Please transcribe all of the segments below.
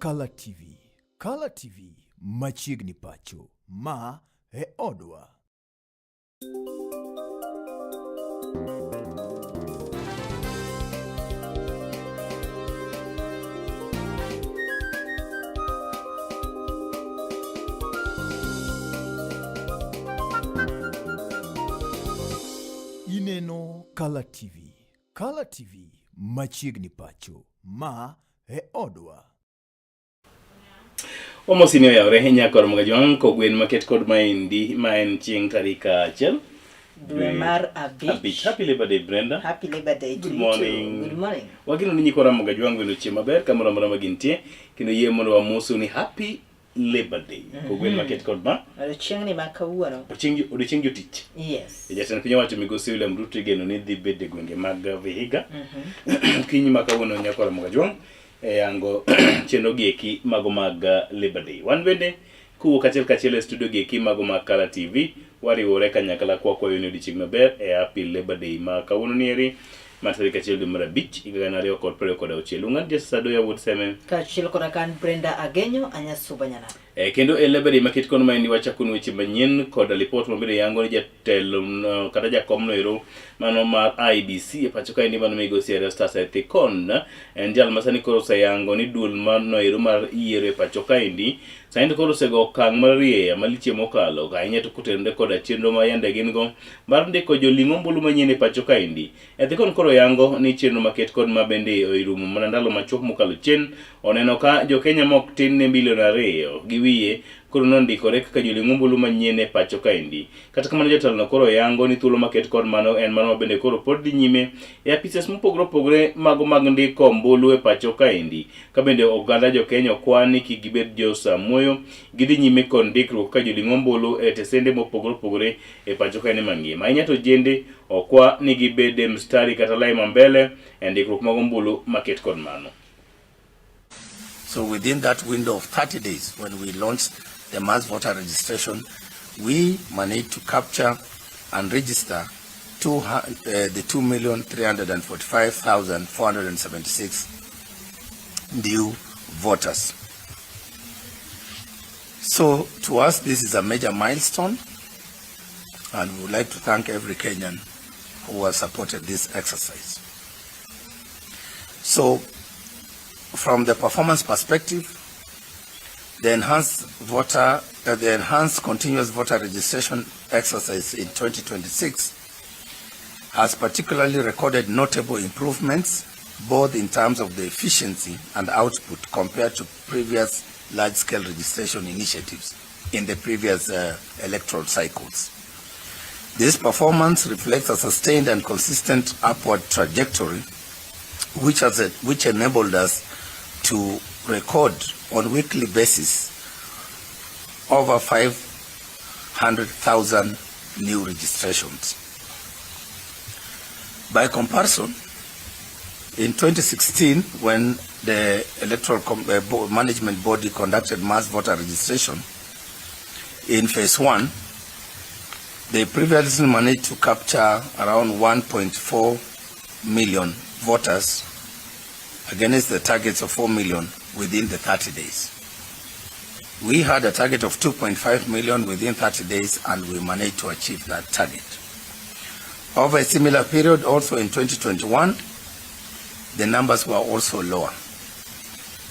Color TV. Color TV machiegni pacho. Ma e odwa. Ineno Color TV. Color TV machiegni pacho. Ma e odwa. Omosini oyawre hinya kor mga jwang ko gwen maket kod maendi ma en chieng' tarik achiel dwe mar abich. Happy Labor Day, Brenda. Happy Labor Day to Good you morning. too. Good morning. Wagino ninyi kora mga jwang weno chie maber kamora mora magintie kendo yie mondo wamosu ni Happy Labor Day ko gwen maket kod ma Chieng' ni ma kawuono. Odiochieng' jotich. Yes. Jatend piny owacho migosi William Ruto igeno ni dhi bedo e gwenge mag Vihiga kiny ma kawuono nyakora mga jwang yango chenro gieki mago mag Labor Day. Wan bende kuwuok achiel e studio gieki mago mag Color TV wariwore kanyakla kwayo ni odiochieng' maber e Happy Labor Day ma kawuono nieri ma tarik achiel dwe mar abich higa gana ariyo kod piero kod auchiel. Ung'ad Jasado yawuot Seme Kaachiel koda kan Brenda Agenyo anyasuba nyana. Kendo e Labor Day maket kono maendi wachako weche manyien kod lipot mabiro yango ni jatelo kata jakom noero mano mar IBC e pacho kaendi mano migosi Erastus Ethekon en jal masani koro oseyango ni duol noero mar yiero e pacho kaendi saendi koro osego okang' mar rieya maliche mokalo ahinya to kotenore koda chenro ma yande gin go mar ndiko joling' ombulu manyien e pacho kaendi. Ethekon koro yango ni chenro maket kod mabende oirumo mana ndalo machuok mokalo chien oneno ka jokenya mok tin ne milion 2 gi wiye koro nondikore kaka joling' ombulu manyien e pacho kaendi. Kata kamano jatelono koro yango ni thuolo maket kod mano en mano mabende koro pod dhi nyime e apises mopogore opogore mago mag ndiko ombulu e pacho kaendi ka bende oganda jokenya okwan ni kik gibed josamuoyo gidhi nyime kod ndikruok ka joling' ombulu e tesende mopogore opogore e pacho kaendi mangima. Ahinya to jende okwa ni gibed e mstari kata lai mbele e ndikruok mag ombulu maket kod mano. So within that window of 30 days, when we launched the mass voter registration, we managed to capture and register the 2,345,476 new voters. So to us, this is a major milestone, and we would like to thank every Kenyan who has supported this exercise. So from the performance perspective, the enhanced continuous voter registration exercise in 2026 has particularly recorded notable improvements, both in terms of the efficiency and output compared to previous large-scale registration initiatives in the previous electoral cycles. This performance reflects a sustained and consistent upward trajectory, which enabled us to record on weekly basis over 500,000 new registrations. By comparison, in 2016, when the Electoral Management Body conducted mass voter registration in phase 1, they previously managed to capture around 1.4 million voters against the targets of 4 million within the 30 days. We had a target of 2.5 million within 30 days, and we managed to achieve that target. Over a similar period, also in 2021, the numbers were also lower.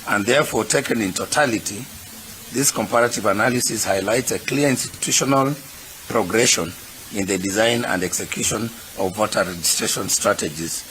And therefore, taken in totality, this comparative analysis highlights a clear institutional progression in the design and execution of voter registration strategies.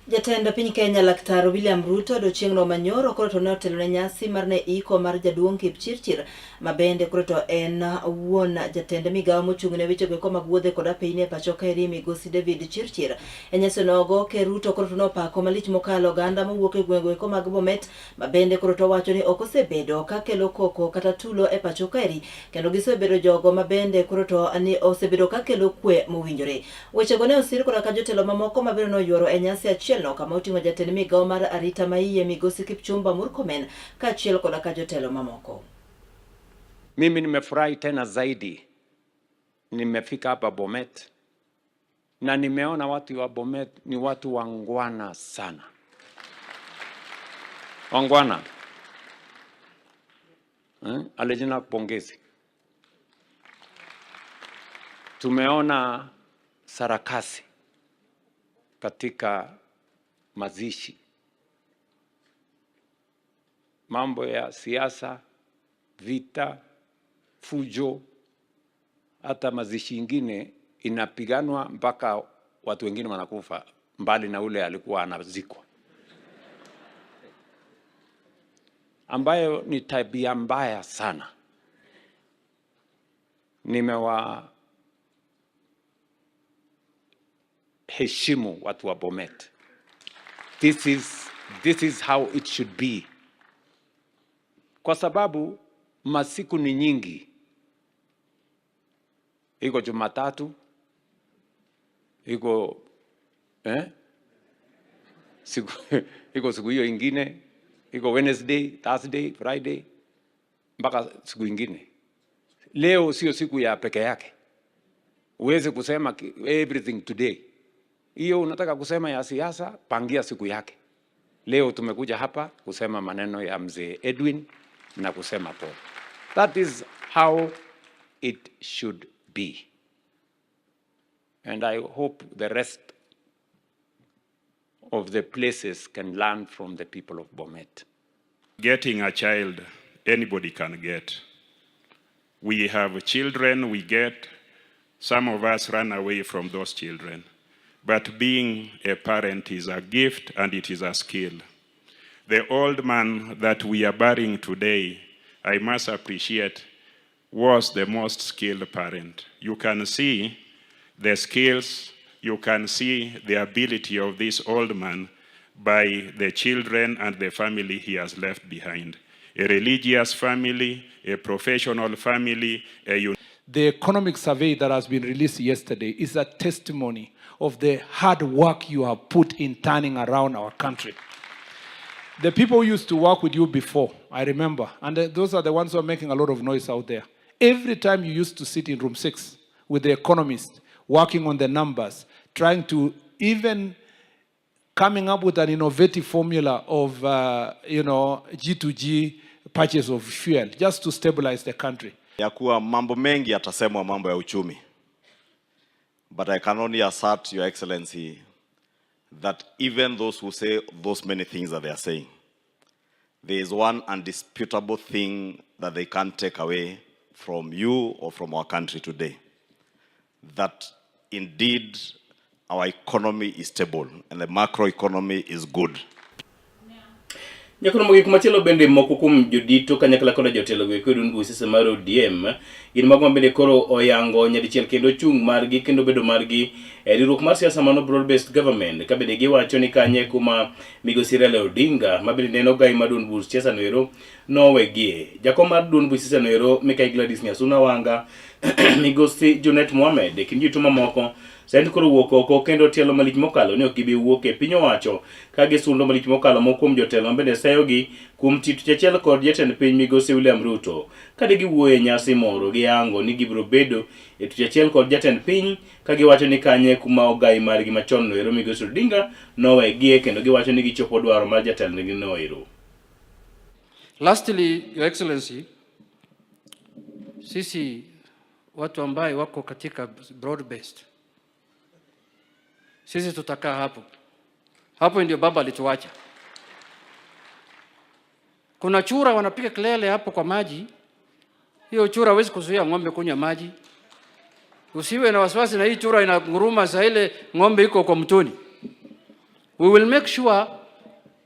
Jatend piny Kenya Laktar William Ruto dochieng'no manyoro koro to ne otelo ne nyasi mar ne iko mar jaduong' Kipchirchir mabende koro to en wuon jatend migawo mochung' ne weche go mag wuodhe koda piny e pacho kae migosi David Chirchir. E nyasi nogo ke Ruto koro to nopako malich mokalo oganda mowuok e gwenge go mag Bomet mabende koro to wacho ni ok osebedo ka kelo koko kata tulo e pacho kae kendo gisebedo jogo mabende koro to ani osebedo ka kelo kwe mowinjore. Weche go ne osir koda ka jotelo mamoko mabiro no yuoro e nyasi achiel no kama oting'o jatend migawo mar arita maiye migosi Kipchumba Murkomen kaachiel koda ka jotelo mamoko. Mimi nimefurahi tena zaidi, nimefika hapa Bomet na nimeona watu wa Bomet ni watu wangwana sana. Wangwana. Alejina pongezi. Tumeona sarakasi katika mazishi. Mambo ya siasa, vita, fujo, hata mazishi ingine inapiganwa mpaka watu wengine wanakufa mbali na ule alikuwa anazikwa. Ambayo ni tabia mbaya sana. Heshimu watu wa Bomet. This is how it should be. Kwa sababu masiku ni nyingi. Iko Jumatatu, iko siku hiyo ingine, iko Wednesday, Thursday, Friday, mpaka siku ingine. Leo sio siku ya peke yake. Uweze kusema everything today. Hiyo unataka kusema ya siasa, pangia siku yake. Leo tumekuja hapa kusema maneno ya mzee Edwin na kusema Paul. That is how it should be. And I hope the rest of the places can learn from the people of Bomet. Getting a child, anybody can get. We have children, we get. Some of us run away from those children. But being a parent is a gift and it is a skill. The old man that we are burying today, I must appreciate, was the most skilled parent. You can see the skills, you can see the ability of this old man by the children and the family he has left behind. A religious family, a professional family, The economic survey that has been released yesterday is a testimony of the hard work you have put in turning around our country. The people who used to work with you before, I remember, and those are the ones who are making a lot of noise out there. Every time you used to sit in room 6 with the economist, working on the numbers, trying to even coming up with an innovative formula of, G2G purchase of fuel, just to stabilize the country. Ya kuwa mambo mengi yatasemwa mambo ya uchumi. But I can only assert, Your Excellency, that even those who say those many things that they are saying, there is one undisputable thing that they can't take away from you or from our country today. That indeed our economy is stable and the macroeconomy is good. Nyakono mogi kumachelo bende moko kum jodito kanyakla koda jotelo go kodun busi samaro DM in magwa bende koro oyango nyadichiel kendo chung margi kendo bedo margi riwruok mar siasa mano broad based government ka bende giwacho ni kanye kuma migosi Raila Odinga mabende neno gai madun bus siasa noero nowegie jakom mar dun busi siasa noero Mikai Gladys Nyasuna Wanga migosi Junet Mohamed kinji tuma moko Saint koro wuok oko kendo tielo malich mokalo ne ok gibi wuok e piny owacho ka gisundo malich mokalo mokum jotelo bende seyogi kum titu chachiel kod jatend piny migosi William Ruto kade giwuoye nyasi moro giango ni gibro bedo e titu chachiel kod jatend piny ka giwacho ni kanye kuma ogai margi machon noero migosi Odinga nowegie kendo giwacho ni gichopo dwaro mar jatelo gi noero. Lastly, Your Excellency, sisi watu ambaye wako katika broad based, sisi tutakaa hapo. Hapo ndio baba alituacha. Kuna chura wanapiga kelele hapo kwa maji. Hiyo chura hawezi kuzuia ng'ombe kunywa maji. Usiwe na wasiwasi na hii chura inanguruma saa ile ng'ombe iko kwa mtoni. We will make sure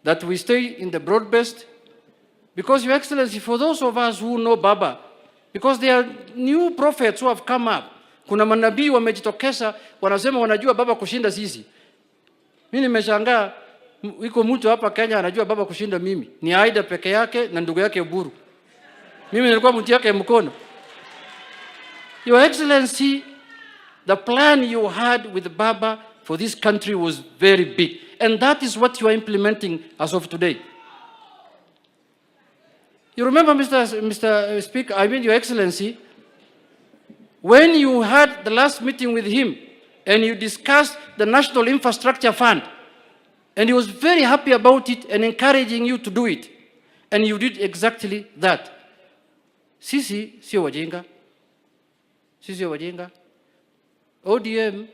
that we stay in the broad based, because Your Excellency, for those of us who know Baba, because there are new prophets who have come up. Kuna manabii wamejitokeza wanasema wanajua Baba kushinda sisi. Mimi nimeshangaa iko mtu hapa Kenya anajua Baba kushinda mimi. Ni Aida peke yake na ndugu yake Buru. Mimi nilikuwa mtu yake mkono. Your Excellency, the plan you had with Baba for this country was very big, and that is what you are implementing as of today. You remember, Mr. Speaker, Your Excellency, when you had the last meeting with him and you discussed the National Infrastructure Fund, And he was very happy about it and encouraging you to do it. And you did exactly that. Sisi sio wajinga. Sisi sio wajinga. ODM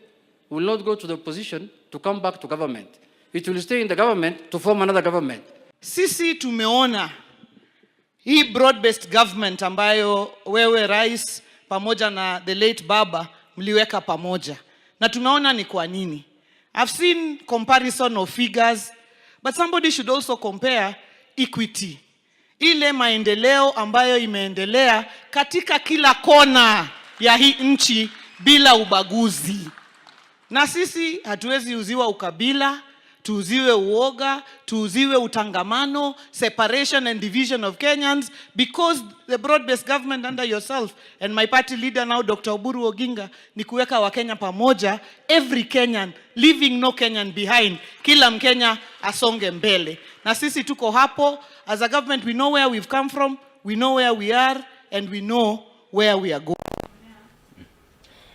will not go to the opposition to come back to government. It will stay in the government to form another government. Sisi tumeona hii broad-based government ambayo wewe rais pamoja na the late baba mliweka pamoja. Na tumeona ni kwa nini. I've seen comparison of figures, but somebody should also compare equity. Ile maendeleo ambayo imeendelea katika kila kona ya hii nchi bila ubaguzi. Na sisi hatuwezi uziwa ukabila, tuuziwe uoga, tuuziwe utangamano, separation and division of Kenyans, because the broad-based government under yourself and my party leader now, Dr. Oburu Oginga, ni kuweka wa Kenya pamoja, every Kenyan, leaving no Kenyan behind, kila Mkenya asonge mbele. Na sisi tuko hapo, as a government we know where we've come from, we know where we are, and we know where we are going.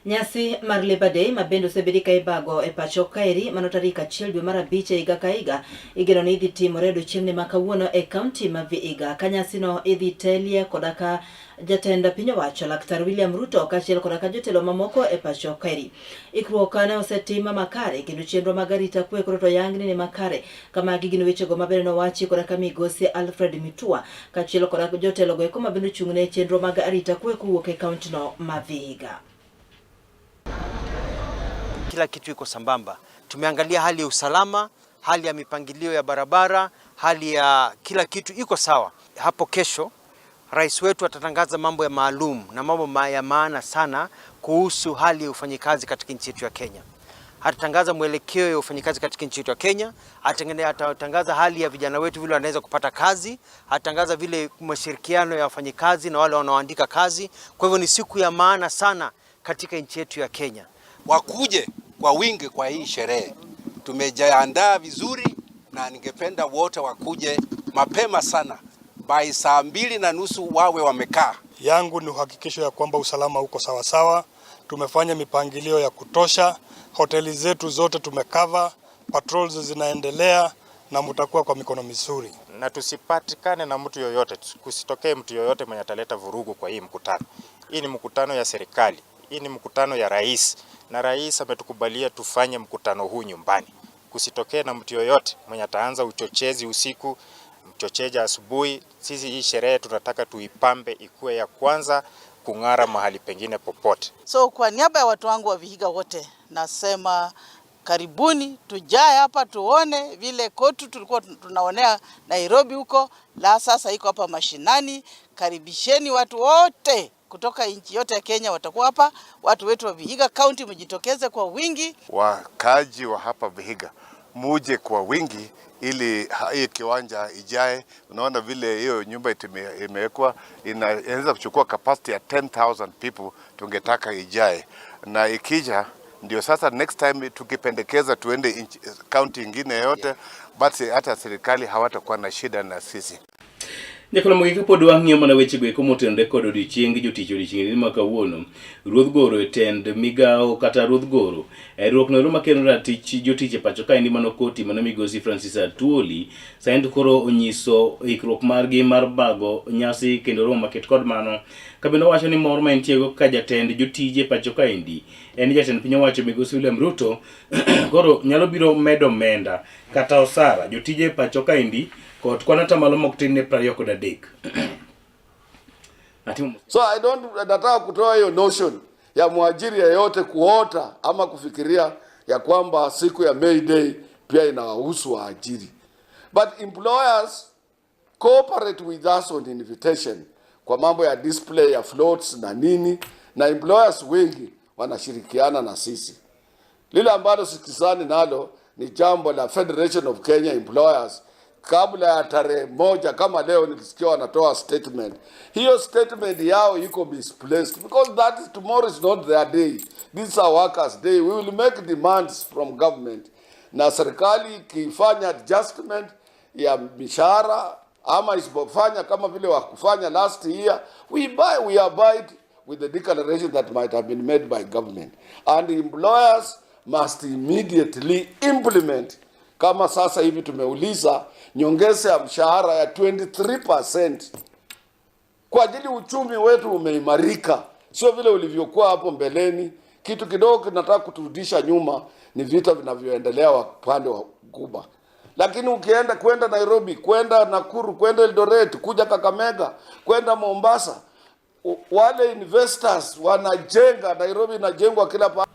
Nyasi mar Labour Day mabendo sebedika ibago pacho kaeri manotarika chiel dwe mar abich higa ka higa igeno ni idhi timore odiechieng' ma kawuono e kaunti ma Vihiga. Ka nyasino idhi telie kodaka jatend piny owacho Laktar William Ruto kaachiel kodaka jotelo mamoko e pacho kaeri. Ikruok ne osetim makare kendo chenro mag arita kwe koro to yangni ne makare kama gigino wechego mabende nowachi kodaka migosi Alfred Mitua kaachiel kodaka jotelo go eko mabende ochung'ne chenro mag arita kwe kuwuok e kaunti no ma Vihiga. Kila kitu iko sambamba. Tumeangalia hali ya usalama, hali ya mipangilio ya barabara, hali ya kila kitu iko sawa. Hapo kesho rais wetu atatangaza mambo ya maalum na mambo ya maana sana kuhusu hali ya ufanyikazi katika nchi yetu ya Kenya. Atatangaza mwelekeo ya ufanyikazi katika nchi yetu ya Kenya, atatangaza hali ya vijana wetu vile wanaweza kupata kazi, atatangaza vile mashirikiano ya wafanyikazi na wale wanaoandika kazi. Kwa hivyo ni siku ya maana sana katika nchi yetu ya Kenya. Wakuje kwa wingi kwa hii sherehe. Tumejiandaa vizuri na ningependa wote wakuje mapema sana. By 2:30 wawe wamekaa. Yangu ni uhakikisho ya kwamba usalama uko sawa sawa. Tumefanya mipangilio ya kutosha. Hoteli zetu zote tumekava, patrols zinaendelea na mtakuwa kwa mikono mizuri. Na tusipatikane na mtu yoyote, kusitokee mtu yoyote mwenye ataleta vurugu kwa hii mkutano. Hii ni mkutano ya serikali. Hii ni mkutano ya rais, na rais ametukubalia tufanye mkutano huu nyumbani. Kusitokee na mtu yoyote mwenye ataanza uchochezi usiku, mchocheji asubuhi. Sisi hii sherehe tunataka tuipambe ikuwe ya kwanza kung'ara mahali pengine popote. So kwa niaba ya watu wangu wa Vihiga wote nasema karibuni, tujae hapa tuone vile kotu tulikuwa tunaonea Nairobi huko, la sasa iko hapa mashinani. Karibisheni watu wote kutoka nchi yote ya Kenya watakuwa hapa. Watu wetu wa Vihiga County mjitokeze kwa wingi. Wakaji wa hapa Vihiga muje kwa wingi ili hii kiwanja ijae. Unaona vile hiyo nyumba imewekwa inaweza kuchukua capacity ya 10,000 people, tungetaka ijae. Na ikija ndio sasa next time tukipendekeza tuende county ingine yote, basi hata serikali hawatakuwa na shida na sisi. Nyakula mogik pod wang'iyo mana weche go eko motenore kod odiechieng jotich odiechieng' ma kawuono. Ruodh Goro tend migao kata Ruodh Goro ruok no makelo ratich jotich e pacho ka endi mano koti mana migosi Francis Atuoli saend koro onyiso ikruok margi mar bago nyasi kendo romo maket kod mano kabendo wacho ni mor ma entiego ka jatend jotije pacho ka endi en jatend piny owacho migosi William Ruto koro nyalo biro medo menda kata osara jotije pacho ka endi kot kwanata malo moktin ne 23. So I don't nataka kutoa hiyo notion ya mwajiri yeyote kuota ama kufikiria ya kwamba siku ya May Day pia inawahusu waajiri. But employers cooperate with us on invitation kwa mambo ya display ya floats na nini, na employers wengi wanashirikiana na sisi. Lile ambalo sikizani nalo ni jambo la Federation of Kenya Employers. Kabla ya tarehe 1 kama leo nilisikia wanatoa statement. Hiyo statement yao iko misplaced because tomorrow is not their day. This is our workers' day. We will make demands from government. Na serikali ikifanya adjustment ya mishahara ama isipofanya kama vile wakufanya last year, we abide with the declaration that might have been made by government. And employers must immediately implement Kama sasa hivi tumeuliza nyongeza ya mshahara ya 23% kwa ajili uchumi wetu umeimarika, sio vile ulivyokuwa hapo mbeleni. Kitu kidogo kinataka kuturudisha nyuma ni vita vinavyoendelea upande wa Kuba. Lakini ukienda kwenda Nairobi, kwenda Nakuru, kwenda Eldoret, kuja Kakamega, kwenda Mombasa, wale investors wanajenga. Nairobi inajengwa kila pahali.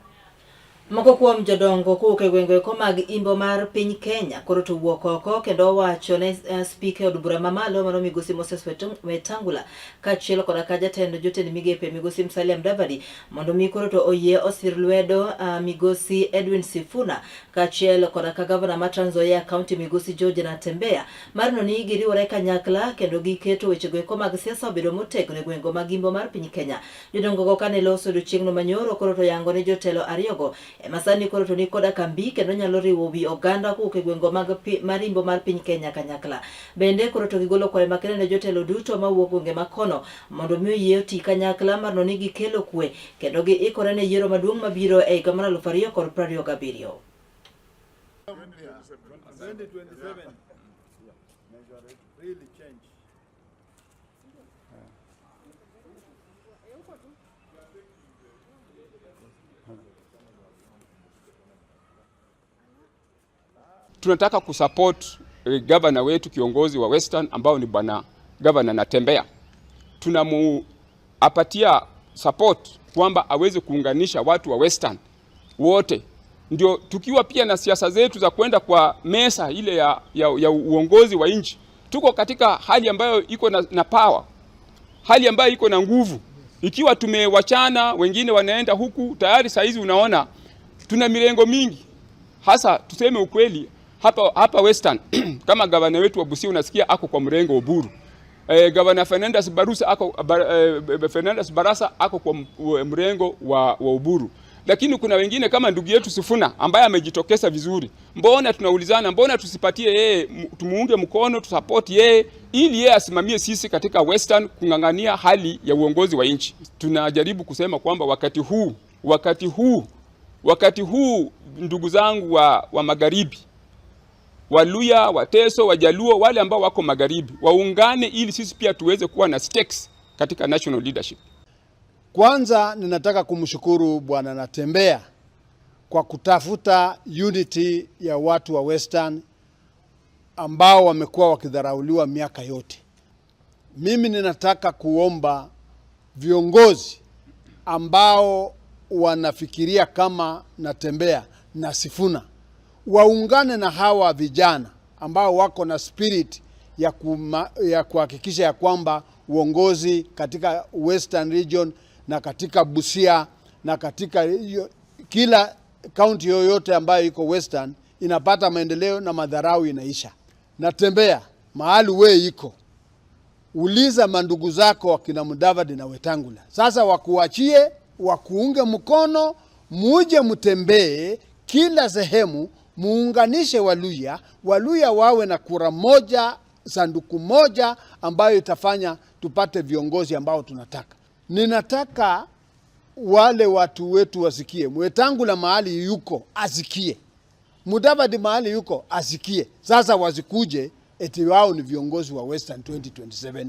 Moko kuom jodongo kuke gwenge ko mag imbo mar piny Kenya koro to wuok oko kendo wacho ne speaker od bura mamalo mano Migosi Moses Wetangula kaachiel koda ka jatend jotend migepe Migosi Musalia Mudavadi mondo mi koro to oyie osir lwedo Migosi Edwin Sifuna kaachiel koda ka gavana ma Trans Nzoia County Migosi George Natembeya mar no ni giriwore kanyakla kendo giketo weche go mag siasa obedo motegno e gwenge mag imbo mar piny Kenya. Jodongo go kane loso odiochieng'no manyoro koro to yango ne jotelo ariyogo masani koro to ni koda kambi kendo nyalo riwo wi oganda kuke gwengo mag marimbo mar piny Kenya kanyakla. Bende koro to gigolo kwayo makende ne jotelo duto mawuok gwenge makono mondo mi oyie oti kanyakla mar no ni gikelo kwe kendo giikore ne yiero maduong' mabiro e higa mar 2027. Tunataka kusupport governor wetu kiongozi wa Western ambao ni bwana governor Natembeya. Tunamuapatia support kwamba aweze kuunganisha watu wa Western wote. Ndio tukiwa pia na siasa zetu za kwenda kwa mesa ile ya uongozi wa nchi. Tuko katika hali ambayo iko na power. Hali ambayo iko na nguvu. Ikiwa tumewachana wengine wanaenda huku tayari saa hizi unaona tuna mirengo mingi. Hasa tuseme ukweli hapa Western kama gavana wetu wa Busia unasikia ako kwa mrengo Oburu. Gavana Fernandes Barasa ako kwa mrengo wa Oburu. Lakini kuna wengine kama ndugu yetu Sifuna ambaye amejitokeza vizuri. Mbona tunaulizana, mbona tusipatie yeye, tumuunge mkono, tusupport yeye ili yeye asimamie sisi katika Western kungangania hali ya uongozi wa nchi. Tunajaribu kusema kwamba wakati huu ndugu zangu wa magharibi, Waluya, Wateso, Wajaluo, wale ambao wako magharibi waungane ili sisi pia tuweze kuwa na stakes katika national leadership. Kwanza ninataka kumshukuru bwana Natembeya kwa kutafuta unity ya watu wa Western ambao wamekuwa wakidharauliwa miaka yote. Mimi ninataka kuomba viongozi ambao wanafikiria kama Natembeya na Sifuna waungane na hawa vijana ambao wako na spirit ya kuhakikisha ya kwamba uongozi katika Western region na katika Busia na katika kila county yoyote ambayo iko Western inapata maendeleo na madharau inaisha. Natembeya mahali we iko, uliza mandugu zako wakina Mudavadi na Wetangula. Sasa wakuachie, wakuunge mkono, muje mtembee kila sehemu, muunganishe Waluya wawe na kura moja, sanduku moja ambayo itafanya tupate viongozi ambao tunataka. Ninataka wale watu wetu wasikie. Wetangula mahali yuko asikie. Mudavadi mahali yuko asikie. Sasa wasikuje eti wao ni viongozi wa Western 2027.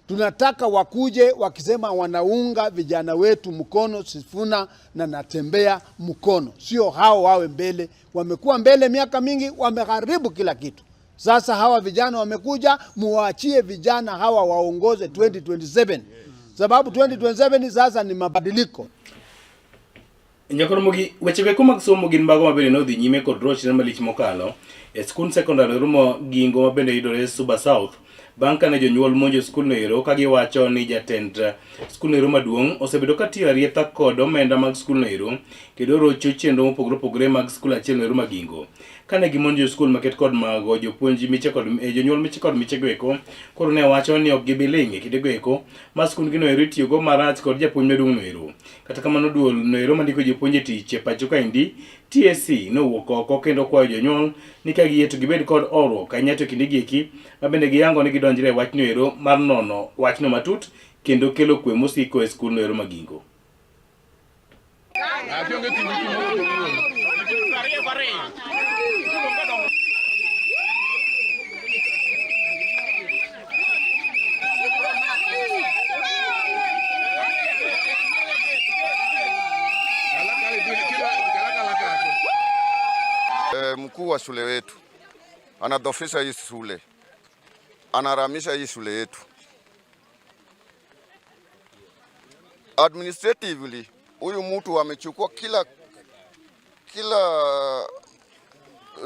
Tunataka wakuje wakisema wanaunga vijana wetu mkono, Sifuna na Natembeya mkono. Sio hao wawe mbele. Wamekuwa mbele miaka mingi, wameharibu kila kitu. Sasa hawa vijana wamekuja, muachie vijana hawa waongoze 2027. Sababu 2027 sasa ni mabadiliko. Nyakoro mogi weche ko mag somo gin mago mabende no dhi nyime kod roch na malich mokalo e skul secondary rumo gingo mabende yudore Suba South. Bang' kane jonyuol monjo skul no ero ka giwacho ni jatend skul no ero maduong' osebedo ka tiyo arietha kod omenda mag skul no ero kendo rocho chenro mopogore opogore mag skul achiel no ero magingo. Kane gimonjo skul maket kod mago jopuonji miche kod jonyuol miche kod michego eko koro ne wacho ni ok gibilinge kidego eko ma skul gino ero itiyogo marach kod japuonj maduong' no ero. Kata kamano duol no ero mandiko jopuonje tich e pacho kaendi TSC nowuok oko kendo kwayo jonyuol ni ka giyie to gibed kod oro kanyato kindegi eki mabende giyango ni gidonjre e wachno ero mar nono wachno matut kendo kelo kwe mosiko e skul no ero magingo. mkuu wa shule wetu anadhofisha hii shule, anaramisha hii shule yetu. Administratively, huyu mtu amechukua kila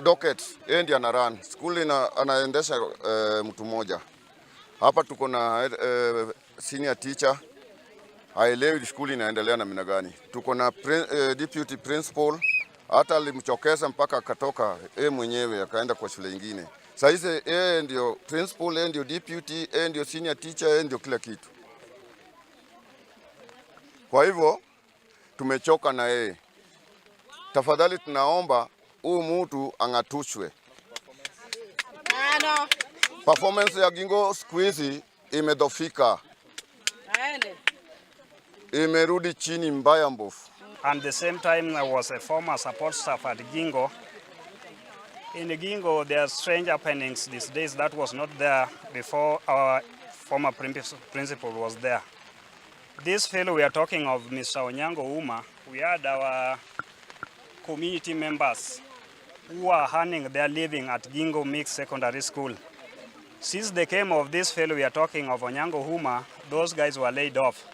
docket endi anaran school anaendesha mtu mmoja. Hapa tuko na senior teacher, haelewi shule inaendelea namna gani. Tuko na deputy principal, hata alimchokeza mpaka akatoka mwenyewe akaenda kwa shule nyingine. Sasa ndio principal, ndio deputy, ndio senior teacher, ndio kila kitu. Kwa hivyo tumechoka na yeye. Tafadhali tunaomba huyu mtu angatushwe. Performance ya Gingo siku hizi imedhofika, imerudi chini mbaya mbofu. And the same time I was a former support staff at Gingo. In Gingo there are strange happenings these days that was not there before our former principal was there. This fellow we are talking of, Mr. Onyango Uma, we had our community members who are earning their living at Gingo Mixed Secondary School. Since they came of this fellow we are talking of, Onyango Uma, those guys were laid off.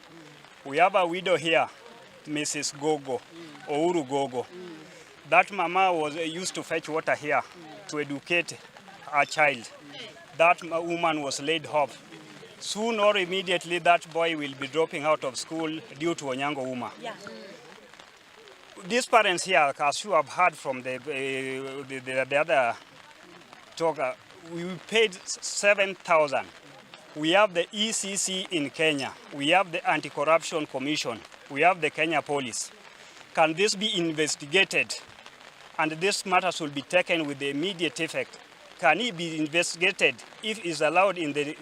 We have a widow here, Mrs. Gogo, Ouru Gogo. That mama was used to fetch water here to educate her child. That woman was laid off. Soon or immediately that boy will be dropping out of school due to Onyango Uma. Yeah. These parents here, as you have heard from the other talker, we paid 7,000. We have the ECC in Kenya. We have the Anti-Corruption Commission. We have the Kenya Police. Can this be investigated? And this matters will be taken with the immediate effect. Can it be investigated if it's allowed in the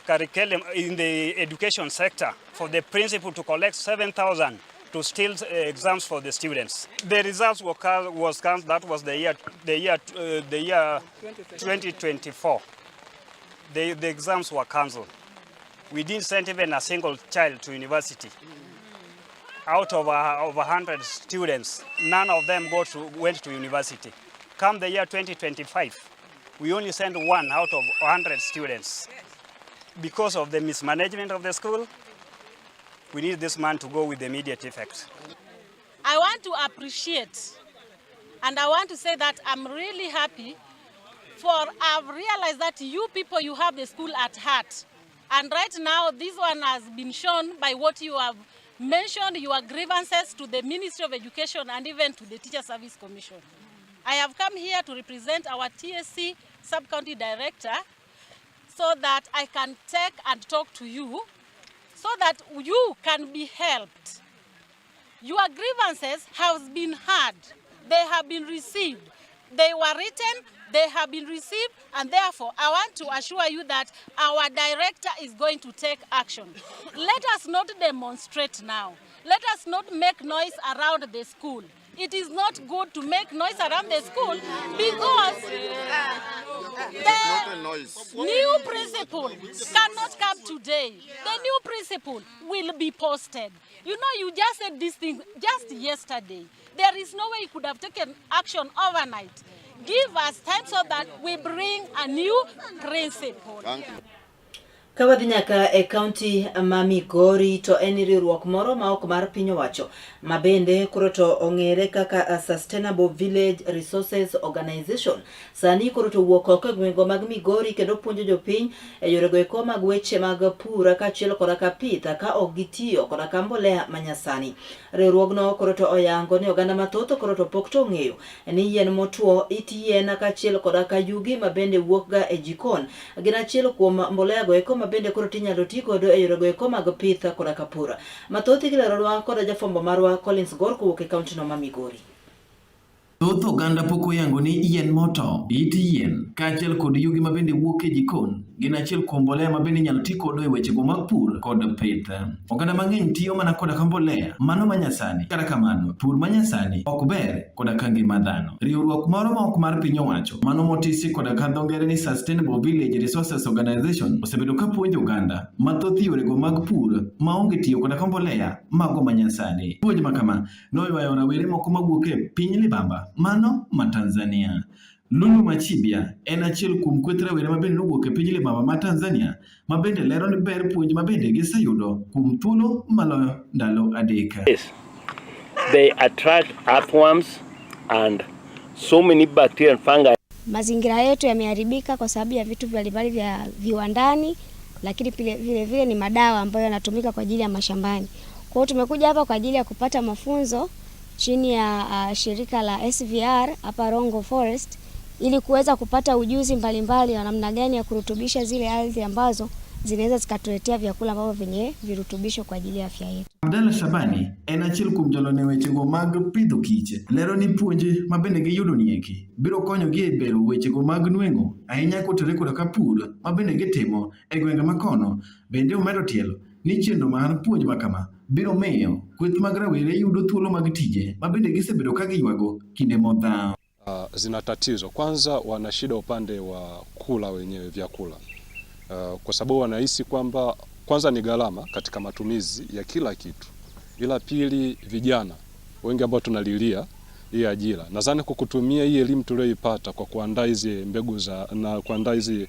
curriculum, in the education sector, for the principal to collect 7,000 to steal exams for the students? The results was cancelled. That was the year 2024. The exams were cancelled. We didn't send even a single child to university. Out of over 100 students, none of them went to university. Come the year 2025, we only sent one out of 100 students. Because of the mismanagement of the school, we need this man to go with immediate effect. I want to appreciate, and I want to say that I'm really happy I've realized that you people, you have the school at heart. And right now, this one has been shown by what you have mentioned, your grievances to the Ministry of Education and even to the Teacher Service Commission. I have come here to represent our TSC Sub-County Director so that I can take and talk to you so that you can be helped. Your grievances have been heard. They have been received. They were written, they have been received, and therefore I want to assure you that our director is going to take action. Let us not demonstrate now. Let us not make noise around the school. It is not good to make noise around the school because the new principal cannot come today. The new principal will be posted. You know, you just said this thing just yesterday. There is no way you could have taken action overnight. Give us time so that we bring a new principal. Thank you. Kawadhi nyaka e county ma Migori to en riwruok moro ma ok mar piny owacho ma bende koro to ong'ere kaka a Sustainable Village Resources Organization. Sani koro to wuok oko e gwenge mag Migori kendo puonjo jopiny e yorego eko mag weche mag pur kaachiel koda ka pith ka ok gitiyo koda ka mbolea manyasani. Riwruogno koro to oyango ni oganda mathoth koro to pok to ong'eyo ni yien motuo, it yien kaachiel koda ka yugi ma bende wuokga e jikon gin achiel kuom mbolea go eko bende koro tinyalo ti godo e yorego eko mag pith koda ka pur. Mathoth gileronwa koda jafwambo marwa Collins Gorko wuok e kaunti no ma Migori. Thoth oganda pok oyango ni yien moto, it yien, kaachiel kod yugi ma bende wuok e jikon gin achiel kuom mbolea ma bende inyalo ti kodo e wechego mag pur kod pith. Oganda mang'eny tiyo mana koda ka mbolea mano manyasani. Kata kamano, pur manyasani ok ber koda ka ngima dhano. Riwruok moro ma ok mar piny owacho mano motisi koda ka dho ngere ni Sustainable Village Resources Organization osebedo ka puonjo oganda mathoth yorego mag pur ma onge tiyo koda ka mbolea mago manyasani. Puonj ma kama noywayo rawere moko mawuok e piny libamba mano ma Tanzania. Lulu Machibia en achiel kuom kweth rawere mabende nowuok e piny Libamba ma Tanzania mabende lero ni ber puonj mabende giseyudo kuom thuolo maloyo ndalo adek. Yes, they attract earthworms and so many bacteria and fungi. Mazingira yetu yameharibika kwa sababu ya vitu mbalimbali vya viwandani, lakini vile vile ni madawa ambayo yanatumika kwa ajili ya mashambani. Kwa hiyo tumekuja hapa kwa ajili ya kupata mafunzo chini ya shirika la SVR hapa Rongo Forest ili kuweza kupata ujuzi mbalimbali wa namna gani ya kurutubisha zile ardhi ambazo zinaweza zikatuletea vyakula ambavyo vyenye virutubisho kwa ajili ya afya yetu. Abdalla Shabani en achiel kuom jolony wechego mag pidho kich. Lero ni puonje mabende giyudo nieki biro konyogi e bero wechego mag nweng'o ahinya kotenore koda ka pur mabende gitimo e gwenge makono. Bende omedo tielo ni chenro mar puonj makama biro miyo kweth mag rawere yudo thuolo mag tije mabende gisebedo ka giywago kinde modhaw. Zina tatizo. Kwanza wana shida upande wa kula wenyewe vyakula. Kwa sababu wanahisi kwamba kwanza ni gharama katika matumizi ya kila kitu. Ila pili, vijana wengi ambao tunalilia hii ajira. Nadhani kwa kutumia hii elimu tuliyoipata kwa kuandaa hizi mbegu na kuandaa hizi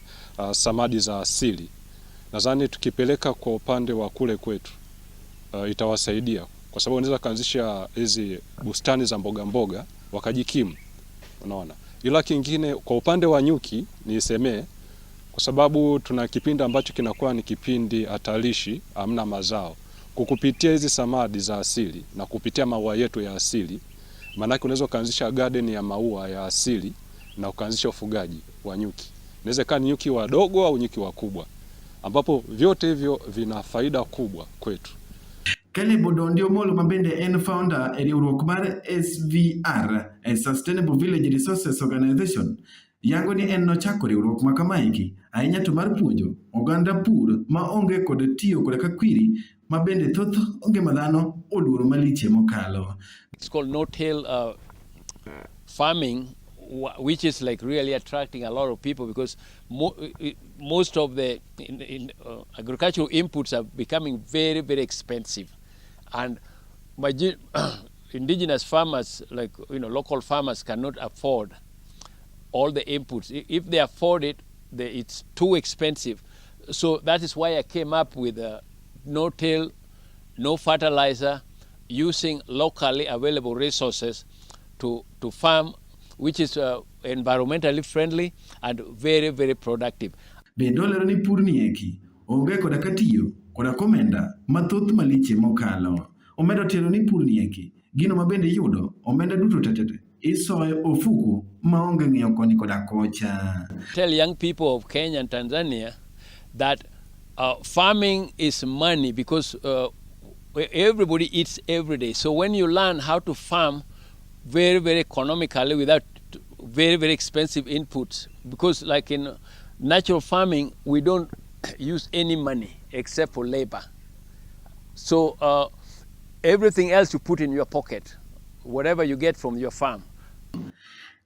samadi za asili, nadhani tukipeleka kwa upande wa kule kwetu itawasaidia, kwa sababu wanaweza kuanzisha hizi bustani za mboga mboga wakajikimu. Unaona. Ila kingine kwa upande wa nyuki nisemee, kwa sababu tuna kipindi ambacho kinakuwa ni kipindi hatarishi, hamna mazao. Kukupitia hizi samadi za asili na kupitia maua yetu ya asili, maana unaweza kuanzisha garden ya maua ya asili na ukaanzisha ufugaji wa nyuki. Inaweza kuwa nyuki wadogo au nyuki wakubwa, ambapo vyote hivyo vina faida kubwa kwetu. Caleb Odondi Omolo mabende en founder e riwruok mar SVR, a Sustainable Village Resources Organization, yango ni en nochako riwruok ma kamaeki ahinya to mar puonjo oganda pur ma onge kod tiyo kod kakwiri mabende thoth onge madhano oluoro maliche mokalo. It's called no-till farming, which is like really attracting a lot of people because most of the agricultural inputs are becoming very, very expensive. And indigenous farmers, like local farmers, cannot afford all the inputs. If they afford it, it's too expensive. So that is why I came up with no-till, no fertilizer, using locally available resources to farm, which is environmentally friendly and very, very productive. Bendo lero ni pur nieki onge koda katiyo koda komenda mathoth maliche mokalo. Omedo tielo ni pur nieki gino mabende yudo omenda duto tetete isoyo ofuku maonge ng'iyo koni koda kocha. Tell young people of Kenya and Tanzania that farming is money because everybody eats every day. So when you learn how to farm very, very economically without very, very expensive inputs, because like in natural farming, we don't use any money except for labor. So everything else you put in your pocket, whatever you get from your farm.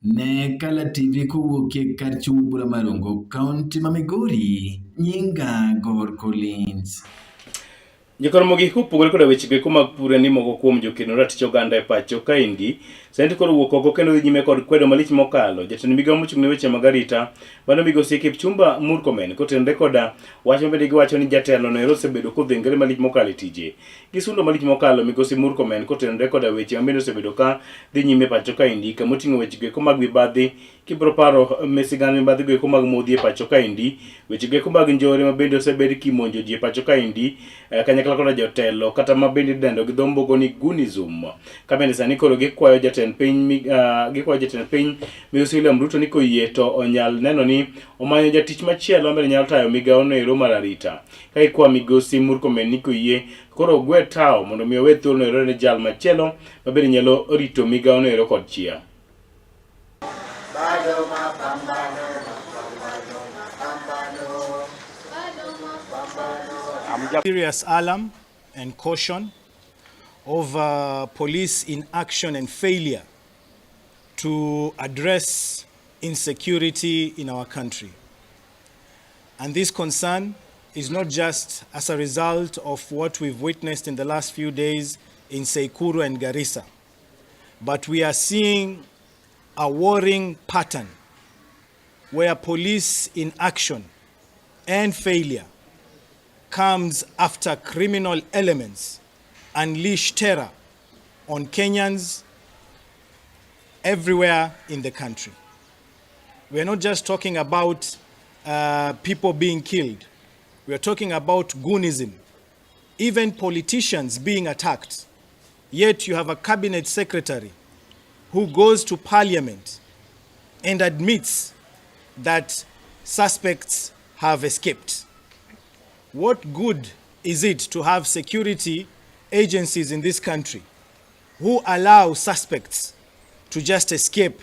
Ne kalatvlive kowuok kar Chumbura Marongo, kaunti ma Migori, nyinga Gor Collins. Jokoromogi hupogore koda weche go mag pur ni moko kuom jokeno ratich oganda e pacho kaendi sendi koro wuok oko kendo dhi nyime kod kwedo malich mokalo. Jatend migawo mochung'ne weche mag arita bando migosi Kipchumba Murkomen kotenore koda wach mabende giwacho ni jatelo no osebedo kodhengore malich mokalo e tije. Gisundo malich mokalo migosi Murkomen kotenore koda weche mabende osebedo ka dhi nyime pacho kaendi kamoting'o weche go mag mibadhi. Kibro paro mesigana mibadhi go mag modhi e pacho kaendi, weche go mag njore mabende osebed kimonjo ji e pacho kaendi kanyakla koda jotelo kata mabende dendo gi dhombogo ni gunism. Kabende sani koro gikwayo jatend piny migosi William Ruto ni koyie to onyal neno ni omanyo jatich machielo mabende nyalo tayo migawo no ero mar arita. Ka ikwa migosi Murkomen ni koyie koro gwe tao mondo mi owe thuolo no ero ne jal machielo mabende nyalo rito migawo no ero kod chia. Serious alarm and caution over police inaction and failure to address insecurity in our country. And this concern is not just as a result of what we've witnessed in the last few days in Sekuru and Garissa, but we are seeing a worrying pattern where police inaction and failure comes after criminal elements unleash terror on Kenyans everywhere in the country. We're not just talking about people being killed. We're talking about goonism, even politicians being attacked. Yet you have a cabinet secretary who goes to parliament and admits that suspects have escaped. What good is it to have security agencies in this country who allow suspects to just escape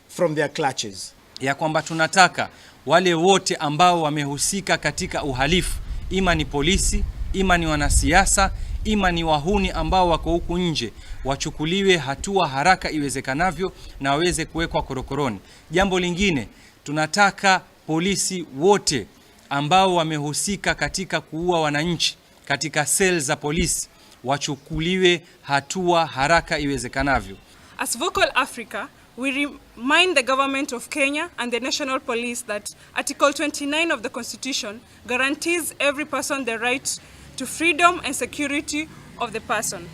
from their clutches? Ya kwamba tunataka wale wote ambao wamehusika katika uhalifu, ima ni polisi, ima ni wanasiasa, ima ni wahuni ambao wako huku nje, wachukuliwe hatua haraka iwezekanavyo na waweze kuwekwa korokoroni. Jambo lingine, tunataka polisi wote ambao wamehusika katika kuua wananchi katika sel za polisi wachukuliwe hatua haraka iwezekanavyo. As Vocal Africa, we remind the government of Kenya and the National Police that Article 29 of the Constitution guarantees every person the right to freedom and security of the person.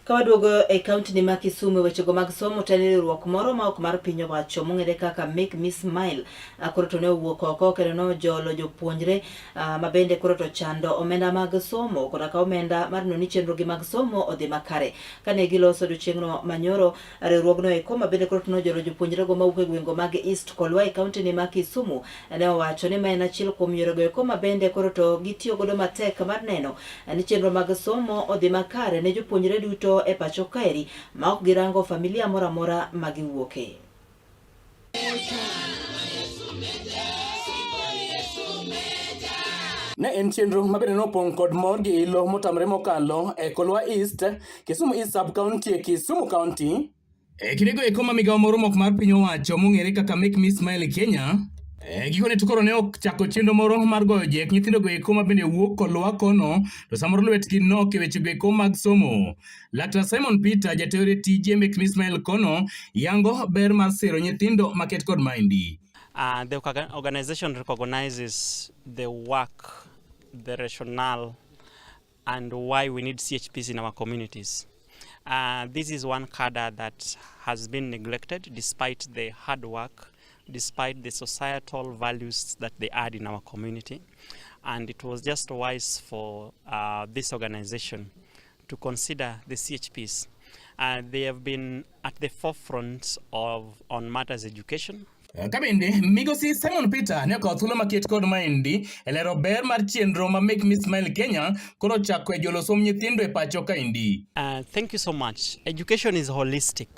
Kawaduogo e county ni Kisumu wechego mag somo teniriruok moro ma ok mar piny owacho mong'ere kaka Make Me Smile koro to ne owuok oko kendo nojolo jopuonjre mabende koro to chando omenda mag somo kod ka omenda mar noni chenro gi mag somo odhi makare kane giloso odiochieng'no manyoro riwruogno eko mabende koro to nojolo jopuonjre go mawuok e gwenge mag East Kolwa e county ni Kisumu ne owacho ni ma en achiel kuom yorego eko mabende koro to gitiyo godo matek mar neno ni chenro mag somo odhi makare ne jopuonjre duto e pacho kaeri ma ok girango familia mora mora magiwuoke. Ne en chenro mabende nopong' kod mor gi ilo motamre mokalo e Kolwa East, Kisumu East Sub County e Kisumu County. Kidego eko ma migawo moro mok mar piny owacho mong'ere kaka Make Me Smile Kenya. Gikone to koro ne ok chako chenro moro mar goyo jek nyithindo go eko ma bende wuok Kolwa kono to samoro lwetgi nok e weche go eko mag somo. Laktar Simon Peter jateore tije Make Me Smile kono yango ber mar siro nyithindo maket kod maendi. The organization recognizes the work, the rationale, and why we need CHPs in our communities. This is one cadre that has been neglected despite the hard work, despite the societal values that they add in our community. And it was just wise for this organization to consider the CHPs. They have been at the forefront on matters education. Kabende, migosi Simon Peter ne okawo thuolo maket kod maendi e lero ber mar chenro ma Make Me Smile Kenya koro chako e jolo som nyithindo e pacho kaendi. Thank you so much. Education is holistic.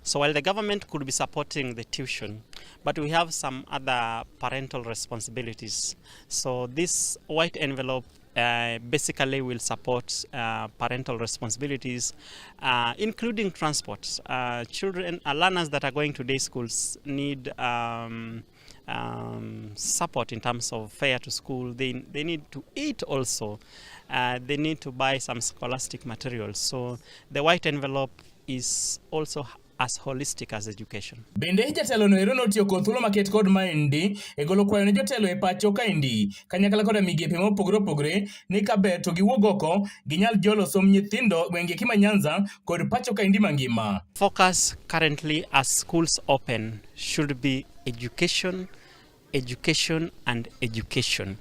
So while the government could be supporting the tuition, but we have some other parental responsibilities. So this white envelope basically will support parental responsibilities, including transport. Learners that are going to day schools need support in terms of fare to school. They need to eat also. They need to buy some scholastic materials. So the white envelope is also as holistic as education. Bende jatelo no ero notiyo kod thuolo maket kod maendi e golo kwayo ne jotelo e pacho kaendi kanyakla koda migepe mopogore opogore ni kaber to giwuog oko ginyal jolo som nyithindo gwenge kima Nyanza kod pacho kaendi mangima. Focus currently as schools open should be education, education and education.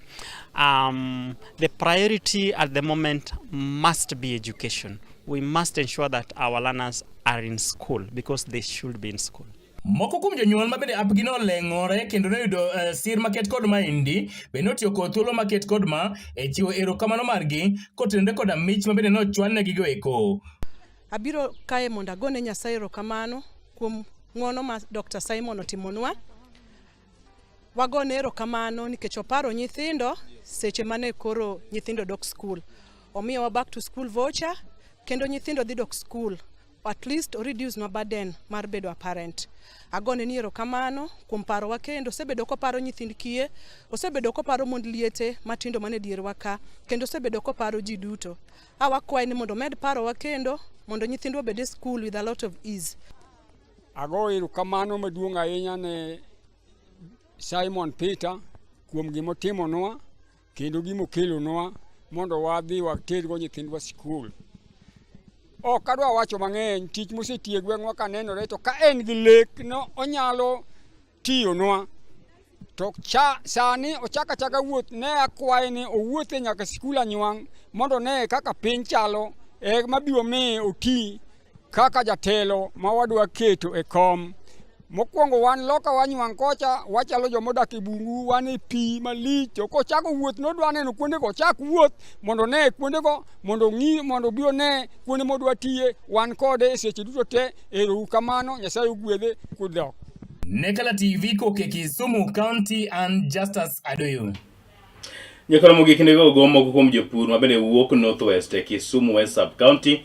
The priority at the moment must be education. We must ensure that our learners are in school because they should be in school. Moko kuom jonyuol mabende apgi no leng'ore kendo noyudo sir maket kod maendi bende otiyo kod thuolo maket kod ma e chiwo erokamano margi kotenore koda mich mabende nochwal negi go eko. Abiro kae mondo agone Nyasaye erokamano kuom ng'wono ma Dr. Simon otimonwa. Wagone erokamano nikech oparo nyithindo seche mane koro nyithindo dok school. Omiyowa back to school voucher kendo nyithindo dhi dok school. At least reduce no burden mar bedo a parent. Agone ni erokamano kuom paro wa kendo osebedo koparo nyithind kiye, osebedo koparo mond liete matindo mane dierwa ka, kendo osebedo koparo ji duto. Awakwaye ni mondo med paro wa kendo mondo nyithindwa bede school with a lot of ease. Ago erokamano maduong' ahinya ne Simon Peter kuom gimotimonwa kendo gimokelonwa mondo wadhi watergo nyithindwa skul. Ok adwa wacho mang'eny, tich mosetie gweng'wa kanenore, to ka en gi lek no onyalo tiyonwa. To sani ochaka wuoth, ne akwaye ni owuothe nyaka skul Anywang' mondo ne kaka piny chalo mabiro miye oti kaka jatelo ma wadwa keto e kom. Mokwongo wan loka wa Anywang' kocha wachalo jomodak e bungu, wan e pi malich, to kochako wuoth nodwa neno kuonde go, chak wuoth mondo ne kuonde go, mondo ng'i, mondo biro ne kuonde modwa tiye, wan kode e seche duto te. Ero kamano, Nyasaye ogwedhe kudok. Nekala TV koke Kisumu County and Justus Adoyo. Nyakala mogik nego gomo kuom jopur mabende wuok Northwest e Kisumu West Sub County.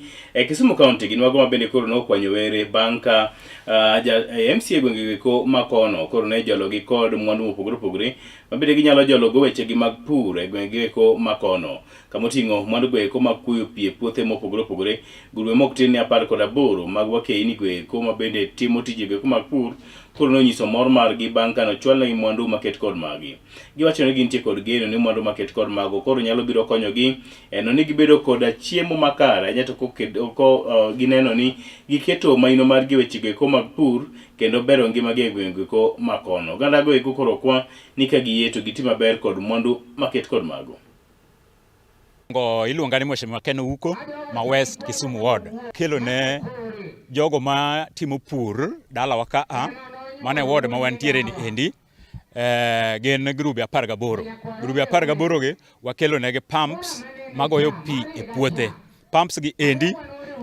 Kisumu County ginwago mabende koro nokwanyo were banka MCA gwenge ko makono koro ne jologi kod mwandu mopogore opogore mabende ginyalo jologo weche gi mag pur e gwenge ko makono. Kamoting'o mwandu gwenge ko makuyo pie puothe mopogore opogore gurwe mok tin 18 mag wakeini gwenge ko mabende timo tije gwenge ko mag pur koro nonyiso mor margi bang' kano chwalnegi mwandu maket kod magi. Giwacho ni gintie kod geno ni mwandu maket kod mago koro nyalo biro konyogi eno ni gibedo kod chiemo makare nyato ko gineno ni giketo maino margi wechego ko mag pur kendo bero ngimagi e gwenge ko makono. Oganda go eko koro kwa ni ka giyie to giti maber kod mwandu maket kod mago. Iluonga ni Moche Makeno Uko ma West Kisumu Ward. Kelo ne jogo ma timo pur dala waka mane ward ma wantiere ni endi gen grube 18. Grube 18 gi wakelo negi pumps magoyo pi e puothe. Pumps gi endi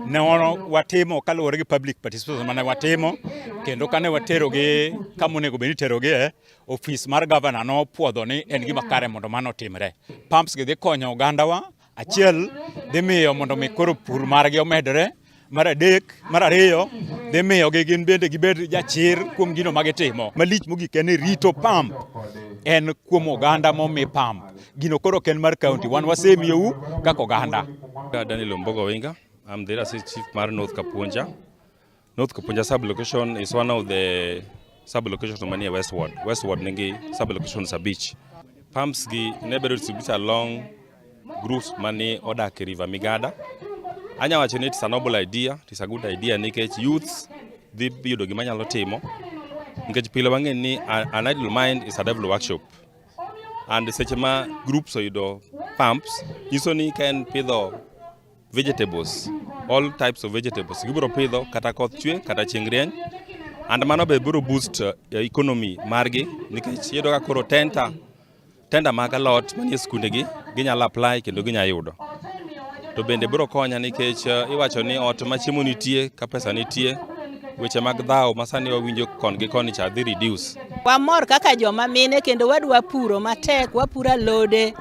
ne watimo kaluwore gi public participation mane watimo kendo kane watero gi kamonego beni tero gi office mar governor no puodho ni en gima kare mondo mano timre. Pumps gi dhi konyo ogandawa, achiel dhi miyo mondo mi koro pur margi omedre, mar adek, mar ariyo dhi miyo gi gin bende gibed jachir kuom gino magitimo. Malich mogik en rito pump en kuom oganda momi pump. Gino koro ken mar county, wan wasemiyou kaka oganda. Daniel Mbogo Winga, I'm the Assistant Chief Mar North Kapunja. North Kapunja sub-location is one of the sub-locations of Manyien Westward. Westward nigi sub-locations a beach. Pumps gi nebedo distributed along groups mani odak River Migada. Anya wacho ni it's a noble idea, it's a good idea nikech youths dhi yudo gima nyalo timo. Nikech pile mang'eny ni an idle mind is a devil workshop. And seche ma groups oyudo pumps, nyiso ni ka en pidho vegetables, all types of vegetables. Gibiro pidho kata koth chwe, kata chieng' rieny. And mano be biro boost economy margi nikech yudo ka koro tenda mag alot manie skunde gi ginyalo apply kendo ginyalo yudo. To bende biro konya nikech iwacho ni ot ma chiemo nitie ka pesa nitie, weche mag dhaw masani wawinjo kon gi koni cha dhi reduce. Wamor kaka joma mine kendo wadwa puro matek, wapura lode.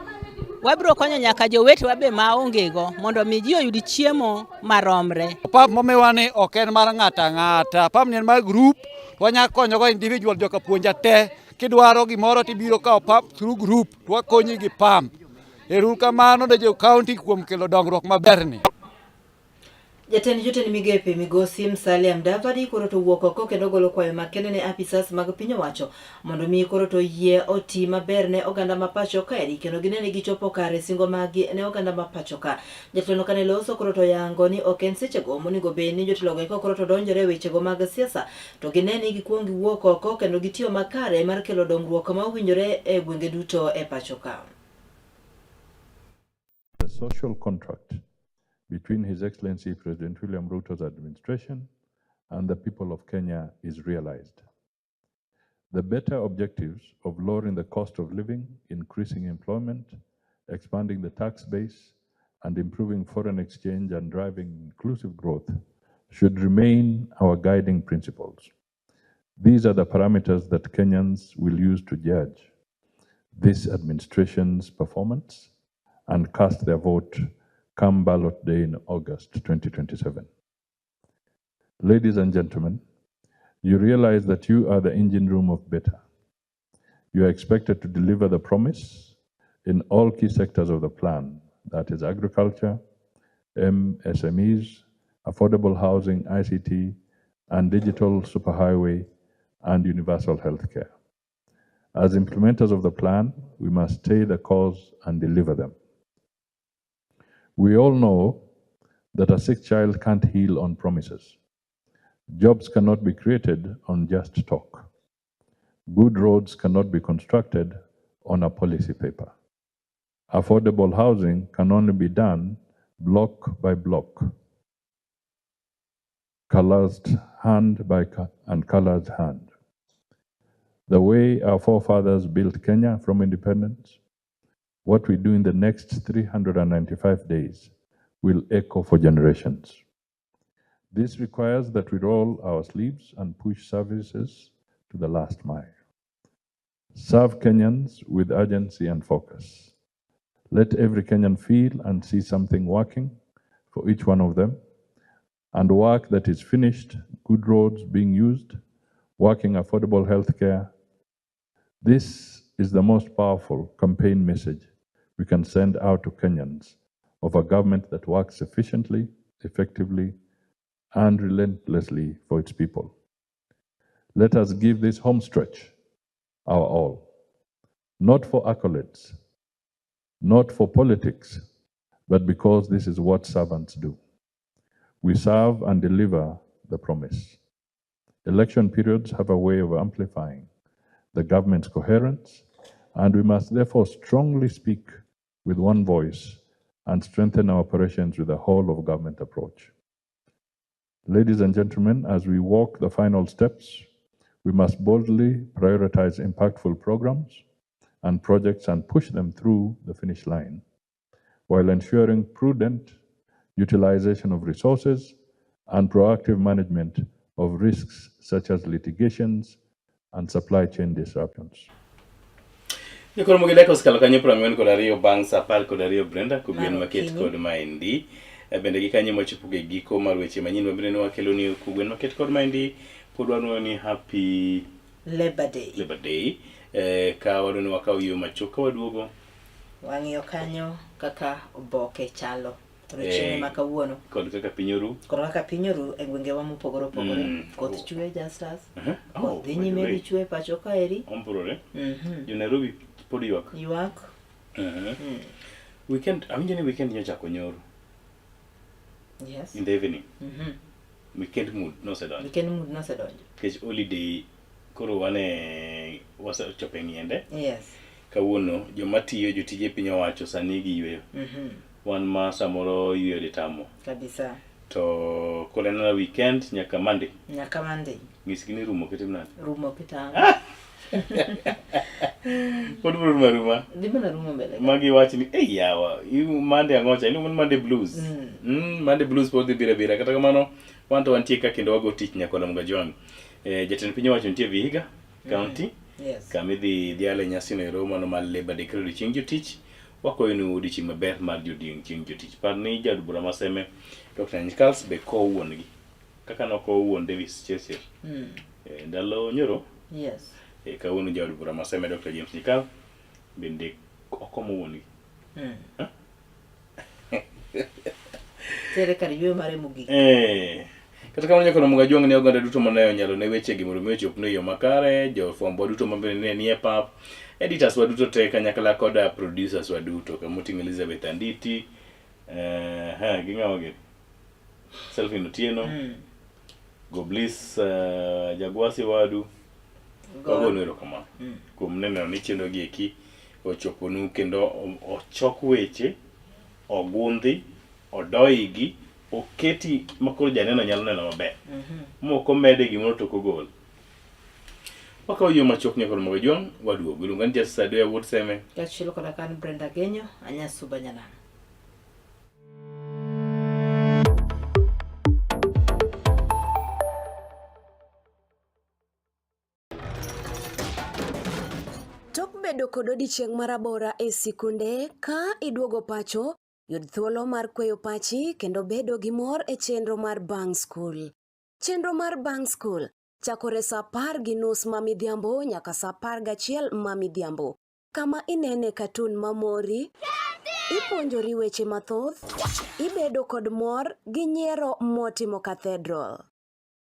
Wabiro konyo nyaka jowetewa be maonge go mondo mi ji oyud chiemo maromre. Pap momiwa ni ok en mar ng'ata ng'ata, pap ni en mar group, wanya konyo go individual joka puonja te. Kidwaro gimoro tibiro kawo pap through group, wakonyi gi pump. Erokamano ne jo county kuom kelo dongruok maberni. Jatend jotend migepe migosi Musalia Mudavadi koro to wuok oko kendo golo kwayo makende ne apisas mag piny owacho mondo mi koro to yie oti maber ne oganda ma pacho kaeri kendo ginene gichopo kare singo magi ne oganda ma pacho ka. Jatelo kane loso koro to yango ni ok en sechego monego bed ni jotelo go koro to donjore wechego mag siasa to ginene gikuong giwuok oko kendo gitiyo makare mar kelo dongruok ma owinjore e gwenge duto e pacho ka. The social contract between His Excellency President William Ruto's administration and the people of Kenya is realized. The better objectives of lowering the cost of living, increasing employment, expanding the tax base, and improving foreign exchange and driving inclusive growth should remain our guiding principles. These are the parameters that Kenyans will use to judge this administration's performance and cast their vote come ballot day in August 2027. Ladies and gentlemen, you realize that you are the engine room of better. You are expected to deliver the promise in all key sectors of the plan, that is agriculture, SMEs, affordable housing, ICT, and digital superhighway and universal healthcare. As implementers of the plan, we must stay the course and deliver them. We all know that a sick child can't heal on promises. Jobs cannot be created on just talk. Good roads cannot be constructed on a policy paper. Affordable housing can only be done block by block, colored hand by colored hand. The way our forefathers built Kenya from independence, what we do in the next 395 days will echo for generations. This requires that we roll our sleeves and push services to the last mile. Serve Kenyans with urgency and focus. Let every Kenyan feel and see something working for each one of them, and work that is finished, good roads being used, working affordable healthcare. This is the most powerful campaign message we can send out to Kenyans of a government that works efficiently, effectively, and relentlessly for its people. Let us give this home stretch our all, not for accolades, not for politics, but because this is what servants do. We serve and deliver the promise. Election periods have a way of amplifying the government's coherence, and we must therefore strongly speak with one voice and strengthen our operations with a whole of government approach. Ladies and gentlemen, as we walk the final steps, we must boldly prioritize impactful programs and projects and push them through the finish line, while ensuring prudent utilization of resources and proactive management of risks such as litigations and supply chain disruptions. Nikoro mogile koskalo kanyo 42 bang' sa 12 Brenda kugwen maket kod maendi. Bende gi kanyo mochopo gi giko mar weche manyien mabende ne wakelo ni kugwen maket kod maendi. Pod wanwa ni happy Labor Day. Labor Day. Ka wadoni wakaw yo machoka waduogo. Wang'iyo kanyo kaka oboke chalo. Odiochieng' ma kawuono. Kod kaka piny oru. Kod kaka piny oru e gwengewa mopogore opogore. Koth chwe Justus. Koth dhi nyime gi chwe pacho kaeri. Omburore. Jo Nairobi pod ywak. Ywak. Weekend, awinjo ni weekend nyochako nyoro. Yes. In the evening. Weekend mood nosedonjo. Weekend mood nosedonjo. Kech holiday koro wane wasechope ng'iende. Yes. Kawuono joma tiyo jotije piny owacho sani giyweyo. Wan ma samoro yweyo ditamo. Kabisa. To kolena weekend nyaka Monday. Nyaka Monday. Ng'isgi ni rumo ketim nade? Rumo kitang. Pod bro ruma. Dimana rumo mbele. Magi wachi ni yawa, Monday angocha, ni Monday blues. Monday blues pod bira kata kamano wanto wantie ka kendo wago tich nyaka na Mgajwang. Jatend piny owacho nitie Vihiga County. Yes. Kamidhi dhiale nyasi no romo no mar Labor Day kendo chieng' jotich wakoyo ni odiochieng' maber mar chieng' jotich. Par ni jad bura maseme Dr. Nikals be ko wuon gi. Kaka no ko wuon Davis Chesier. Ndalo nyoro. Yes. Kawuono jad bura maseme Dr. James Nikal bende okomo wuon gi. Tere kari ywe mare mugi. Kata kamano nyaka Mgajwang' ne oganda duto mane onyalo ne weche gi mondo mi chop ne yo makare, jo fwambo duto mabende ne pap, editors waduto te kanyakla koda producers waduto kamoting Elizabeth Anditi, ging'awa Selfie Otieno, Goblis Jagwasi wadu, wagono erokamano kuom neno ni chenro gi eki ochoponu kendo ochok weche, ogundhi, odoigi, oketi makoro janeno nyalo neno maber. Moko mede gimoro to kogol. Wakaw yo machok nyaka Mgajwang' waduogo. Iluonga ni Justice Adoya Wuod Seme. Kachilo koda kan Brenda Genyo, Anyasuba Nyanam. Tok bedo kod odiochieng' marabora e sikunde ka iduogo pacho, yud thuolo mar kweyo pachi kendo bedo gi mor e chenro mar Bang School. Chenro mar Bang School chakore sa 10:30 ma midhiambo nyaka sa 11 ma midhiambo. Kama inene katun mamori, ipuonjori weche mathoth, ibedo kod mor gi nyiero motimo Cathedral.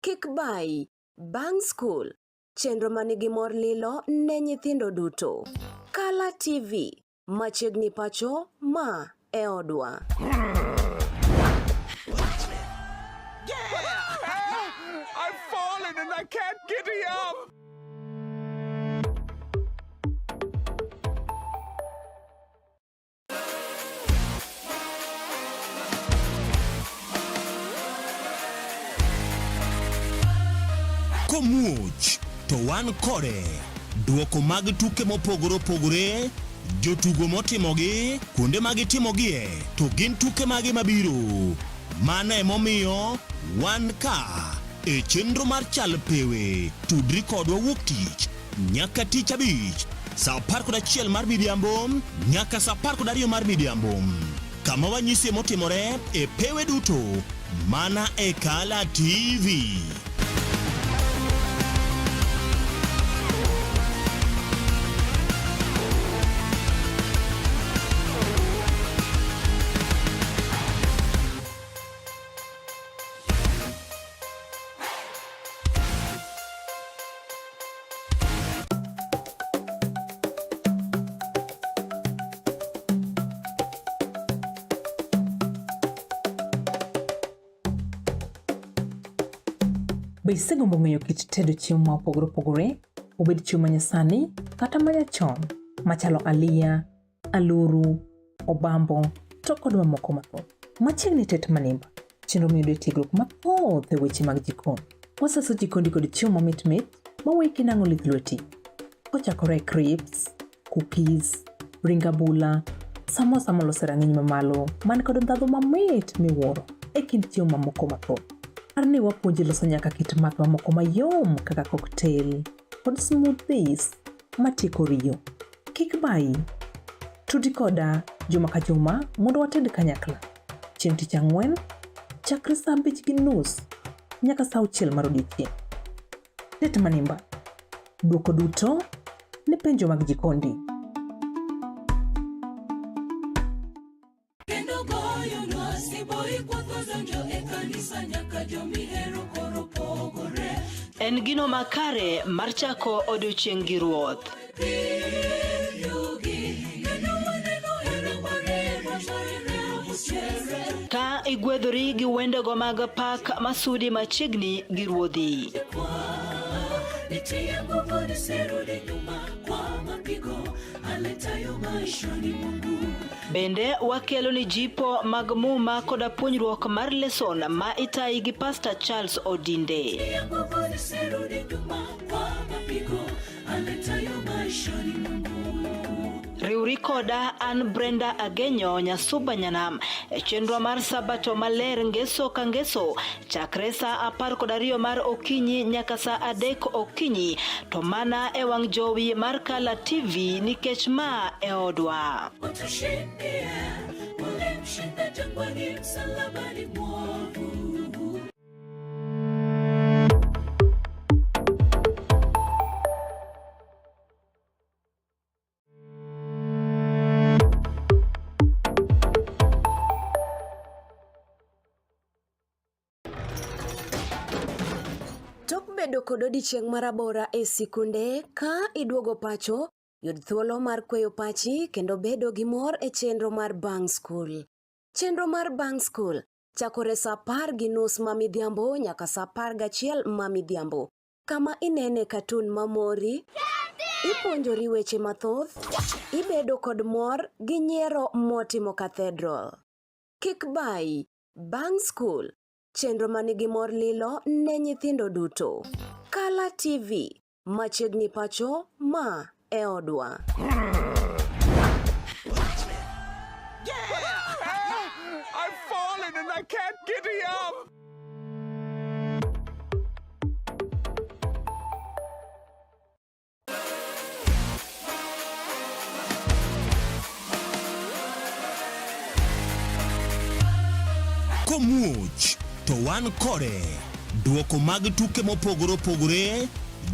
Kik bai, Bang School chenro manigi mor lilo ne nyithindo duto. Kala TV, machiegni pacho, ma e odwa. I've fallen and I can't get up. Komuch to wan kode duoko mag tuke mopogore opogore, jotugo motimogi, kuonde magitimogie, to gin tuke magi mabiro. Mano emomiyo wan ka e chenro mar chal pewe tudri kodwa wuok tich nyaka tich abich saa 11 mar midhiambo nyaka saa 12 mar midhiambo, kama wanyisi motimore e pewe duto mana e Kala TV. Be isegombo ng'eyo kit tedo chiemo ma opogore opogore, obed chiemo manyasani kata manyachon, machalo aliya, aluru, obambo, to kod mamoko mathoth. Machiegni tet manimba, chenro miyudo tiegruok mathoth e weche mag jikon. Waseso jikondi kod chiemo mamit mit mawuoyi kinang'o lith lweti. Kochakore crepes, cookies, ring abula, samosa molos e rang'iny mamalo man kod ndhadhu mamit miwuoro e kind chiemo mamoko mathoth. Arni wapuonji loso nyaka kit math mamoko mayom kaka cocktail kod smoothies matieko riyo. Kik bayi, tudi koda juma ka juma mondo wated kanyakla. Chieng' tich ang'wen, chakre saa 5:30 nyaka saa 6 mar odiechieng'. Tet manimba, duoko duto ne penjo mag jikondi. En gino makare mar chako odiochieng' gi ruoth. Ka igwedhori gi wendego mag pak masudi machiegni gi ruodhi. Bende wakelo ni jipo mag muma koda puonjruok mar leson ma itayi gi Pastor Charles Odinde. Riuri koda an Brenda Agenyo Nyasuba Nyanam e chenro mar sabato maler ngeso ka ngeso chakre saa 12 mar okinyi nyaka saa 3 okinyi, to mana e wang' jowi mar Kala TV nikech ma e odwa. Bedo kod odiochieng' marabora e sikunde ka iduogo pacho, yud thuolo mar kweyo pachi kendo bedo gi mor e chenro mar Bang School. Chenro mar Bang School chakore saa 10:30 ma midhiambo nyaka saa 11 ma midhiambo, kama inene katun mamori, ipuonjori weche mathoth, ibedo kod mor gi nyiero motimo Cathedral. Kik bayi, Bang School, chenro manigi mor lilo ne nyithindo duto. Kala TV, machiegni pacho, ma e odwa. I've fallen and I can't get up. Komuch to wan kode duoko mag tuke mopogore opogore,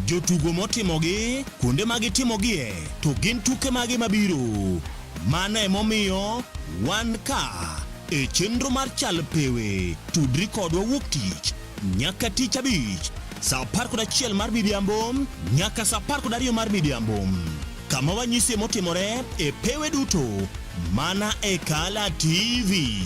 jotugo motimogi, kuonde magitimogie, to gin tuke magi mabiro. Mano emomiyo wan ka e chenro mar chal pewe tudri kodwa wuok tich nyaka tich abich saa 11 mar midhiambo nyaka saa 12 mar midhiambo. Kama wanyisi motimore e pewe duto mana e Kala TV.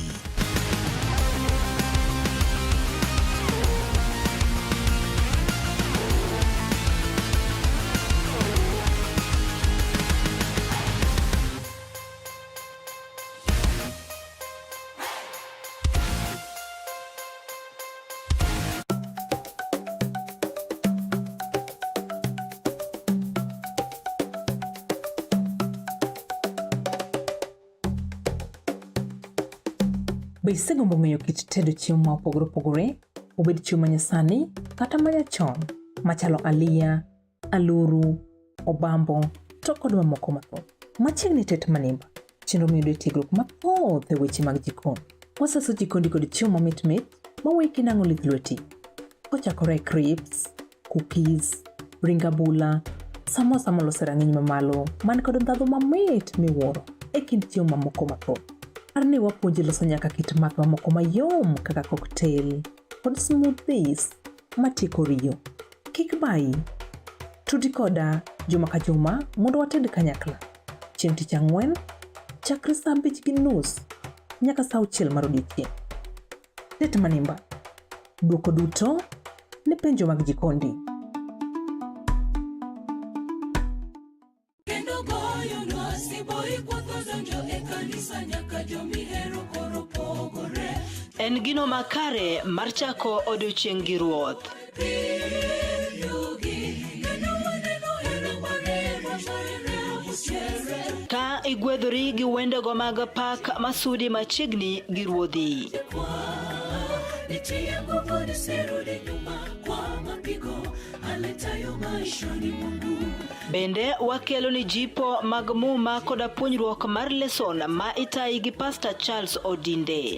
Be isegombo ng'eyo kit tedo chiemo ma opogore opogore, obed chiemo manyasani kata manyachon, machalo aliya, aluru, obambo, to kod mamoko mathoth. Machiegni tet manimba, chenro miyudo tiegruok mathoth e weche mag jikon. Waseso jikondi kod chiemo mamit mit mawuoyi kinang'o lith lweti. Kochakore crips, cookies, ring abula, samosa molose rang'iny mamalo man kod ndhadhu mamit miwuoro e kind chiemo mamoko mathoth. Arni wapuonji loso nyaka kit math mamoko mayom kaka cocktail kod smoothies matieko riyo. Kik bayi, tudi koda juma ka juma mondo wated kanyakla. Chieng' tich ang'wen, chakre saa 5:30 nyaka saa 6 mar odiechieng'. Tet manimba, duoko duto ne penjo mag jikondi. En gino makare mar chako odiochieng' gi ruoth. Ka igwedhori gi wendego mag pak masudi machiegni gi ruodhi. Bende wakelo ni jipo mag muma koda puonjruok mar lesson ma itayi gi Pastor Charles Odinde.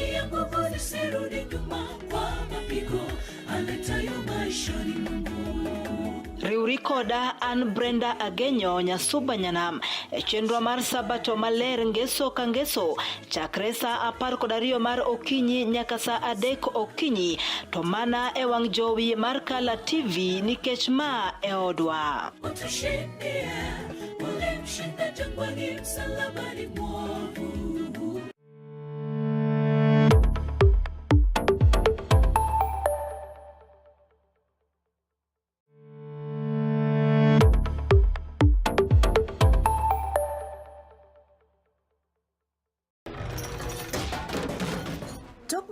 Riuri koda an Brenda Agenyo Nyasuba Nyanam e chenro mar sabato maler ngeso ka ngeso chakre saa 12 mar okinyi nyaka saa 3 okinyi to mana e wang' jowi mar Kala TV nikech ma e odwa.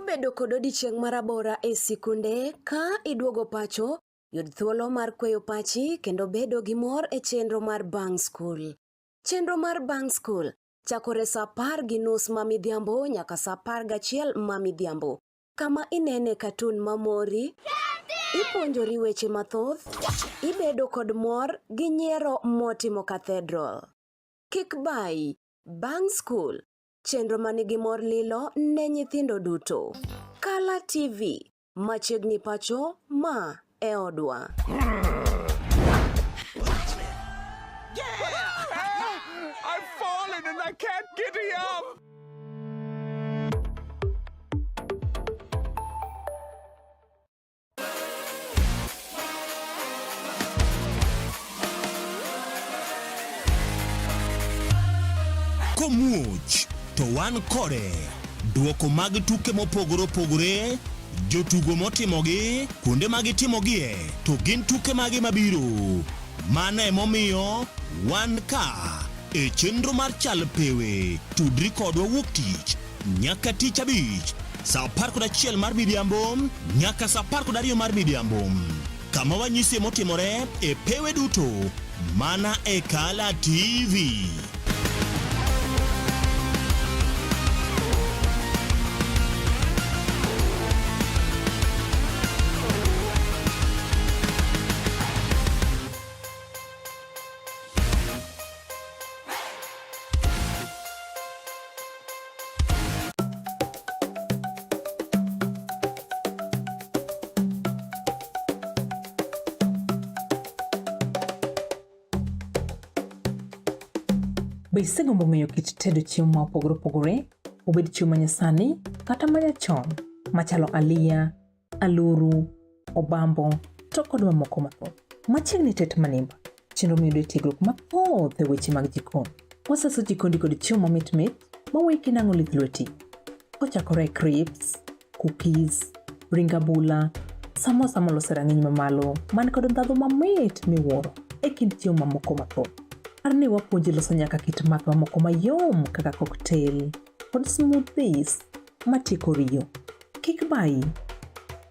Bedo kod odiochieng' marabora e sikunde ka iduogo pacho, yud thuolo mar kweyo pachi kendo bedo gi mor e chenro mar Bang School. Chenro mar Bang School chakore saa 10:30 ma midhiambo nyaka saa 11 ma midhiambo. Kama inene katun mamori, ipuonjori weche mathoth, ibedo kod mor gi nyiero motimo Cathedral. Kik bayi, Bang School chenro manigi mor lilo ne nyithindo duto. Kala TV, machiegni pacho ma e odwa. I've fallen and I can't get up. Komuch to wan kode duoko mag tuke mopogore opogore, jotugo motimogi, kuonde magitimogie, to gin tuke magi mabiro. Mano emomiyo wan ka e chenro mar chal pewe, tudri kodwa wuok tich nyaka tich abich saa 11 mar midhiambo nyaka saa 12 mar midhiambo. Kama wanyisi motimore e pewe duto mana e Kala TV. Be isegombo ng'eyo kit tedo chiemo ma opogore opogore, obed chiemo manyasani kata manyachon, machalo aliya, aluru, obambo, to kod mamoko mathoth. Machiegni tet manimba, chenro miyudo tiegruok mathoth e weche mag jikon. Waseso jikondi kod chiemo mamit mawiki nang'o lith lweti. Kochakore crips, cookies, ring abula, samosa molose rang'iny mamalo man kod ndhadhu mamit miwuoro e kind chiemo mamoko mathoth. Par ni wapuonji loso nyaka kit math mamoko mayom kaka cocktail kod smoothies matieko riyo. Kik bayi,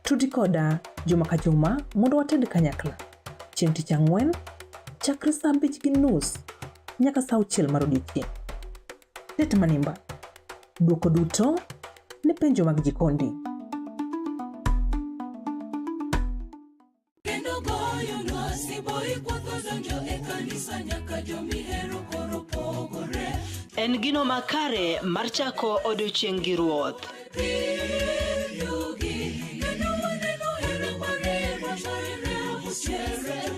tudi koda juma ka juma mondo wated kanyakla. Chieng' tich ang'wen, chakre saa 5:30 nyaka saa 6 mar odiechieng'. Tet manimba, duoko duto ne penjo mag jikondi. En gino makare mar chako odiochieng' gi ruoth.